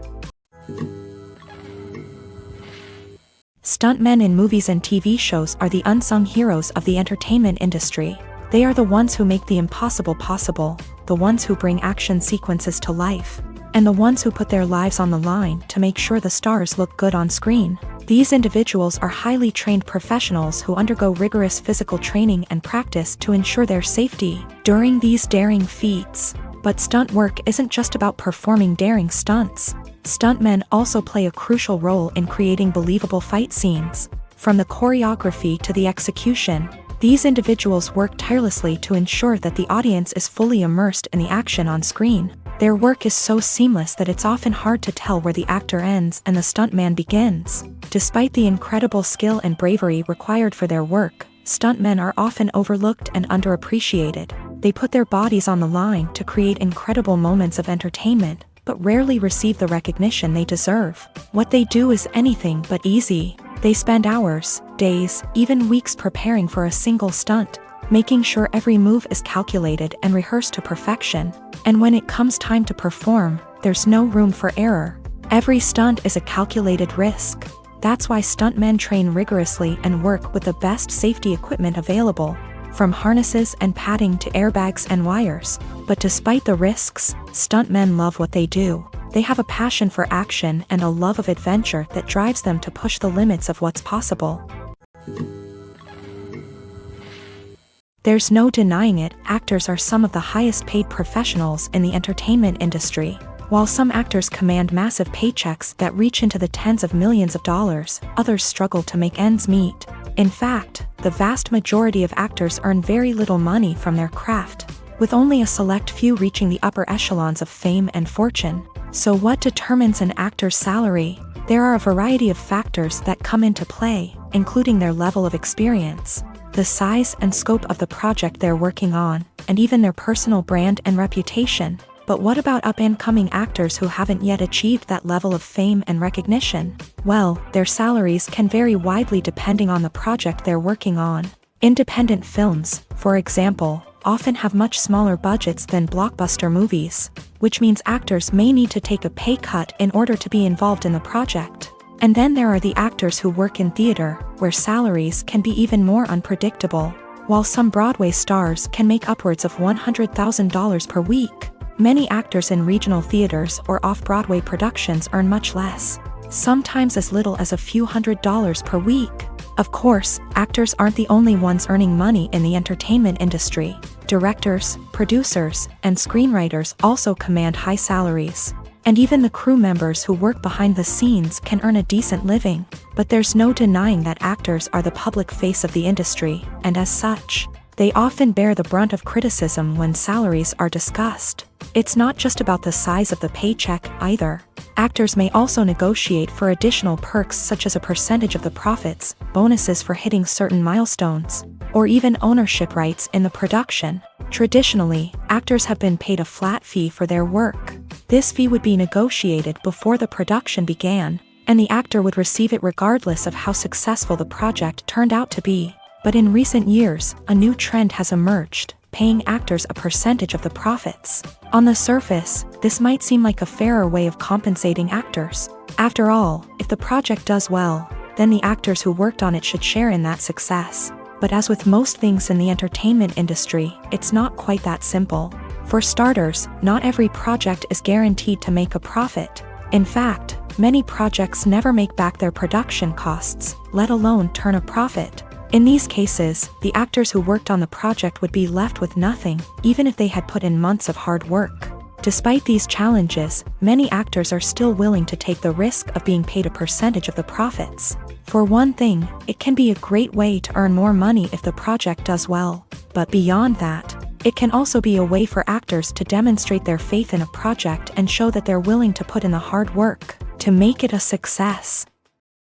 Stuntmen in movies and TV shows are the unsung heroes of the entertainment industry. They are the ones who make the impossible possible, the ones who bring action sequences to life, and the ones who put their lives on the line to make sure the stars look good on screen. These individuals are highly trained professionals who undergo rigorous physical training and practice to ensure their safety during these daring feats. But stunt work isn't just about performing daring stunts. Stuntmen also play a crucial role in creating believable fight scenes. From the choreography to the execution, these individuals work tirelessly to ensure that the audience is fully immersed in the action on screen. Their work is so seamless that it's often hard to tell where the actor ends and the stuntman begins. Despite the incredible skill and bravery required for their work, stuntmen are often overlooked and underappreciated. They put their bodies on the line to create incredible moments of entertainment, but rarely receive the recognition they deserve. What they do is anything but easy. They spend hours, days, even weeks preparing for a single stunt, making sure every move is calculated and rehearsed to perfection. And when it comes time to perform, there's no room for error. Every stunt is a calculated risk. That's why stuntmen train rigorously and work with the best safety equipment available, from harnesses and padding to airbags and wires. But despite the risks, stuntmen love what they do. They have a passion for action and a love of adventure that drives them to push the limits of what's possible. There's no denying it, actors are some of the highest paid professionals in the entertainment industry. While some actors command massive paychecks that reach into the tens of millions of dollars, others struggle to make ends meet. In fact, the vast majority of actors earn very little money from their craft, with only a select few reaching the upper echelons of fame and fortune. So what determines an actor's salary? There are a variety of factors that come into play, including their level of experience, the size and scope of the project they're working on, and even their personal brand and reputation. But what about up-and-coming actors who haven't yet achieved that level of fame and recognition? Well, their salaries can vary widely depending on the project they're working on. Independent films, for example, often have much smaller budgets than blockbuster movies, which means actors may need to take a pay cut in order to be involved in the project. And then there are the actors who work in theater, where salaries can be even more unpredictable. While some Broadway stars can make upwards of $100,000 per week, many actors in regional theaters or off-Broadway productions earn much less, sometimes as little as a few $100s per week. Of course, actors aren't the only ones earning money in the entertainment industry. Directors, producers, and screenwriters also command high salaries. And even the crew members who work behind the scenes can earn a decent living. But there's no denying that actors are the public face of the industry, and as such, they often bear the brunt of criticism when salaries are discussed. It's not just about the size of the paycheck, either. Actors may also negotiate for additional perks such as a percentage of the profits, bonuses for hitting certain milestones, or even ownership rights in the production. Traditionally, actors have been paid a flat fee for their work. This fee would be negotiated before the production began, and the actor would receive it regardless of how successful the project turned out to be. But in recent years, a new trend has emerged. paying actors a percentage of the profits. On the surface, this might seem like a fairer way of compensating actors. After all, if the project does well, then the actors who worked on it should share in that success. But as with most things in the entertainment industry, it's not quite that simple. For starters, not every project is guaranteed to make a profit. In fact, many projects never make back their production costs, let alone turn a profit. In these cases, the actors who worked on the project would be left with nothing, even if they had put in months of hard work. Despite these challenges, many actors are still willing to take the risk of being paid a percentage of the profits. For one thing, it can be a great way to earn more money if the project does well. But beyond that, it can also be a way for actors to demonstrate their faith in a project and show that they're willing to put in the hard work to make it a success.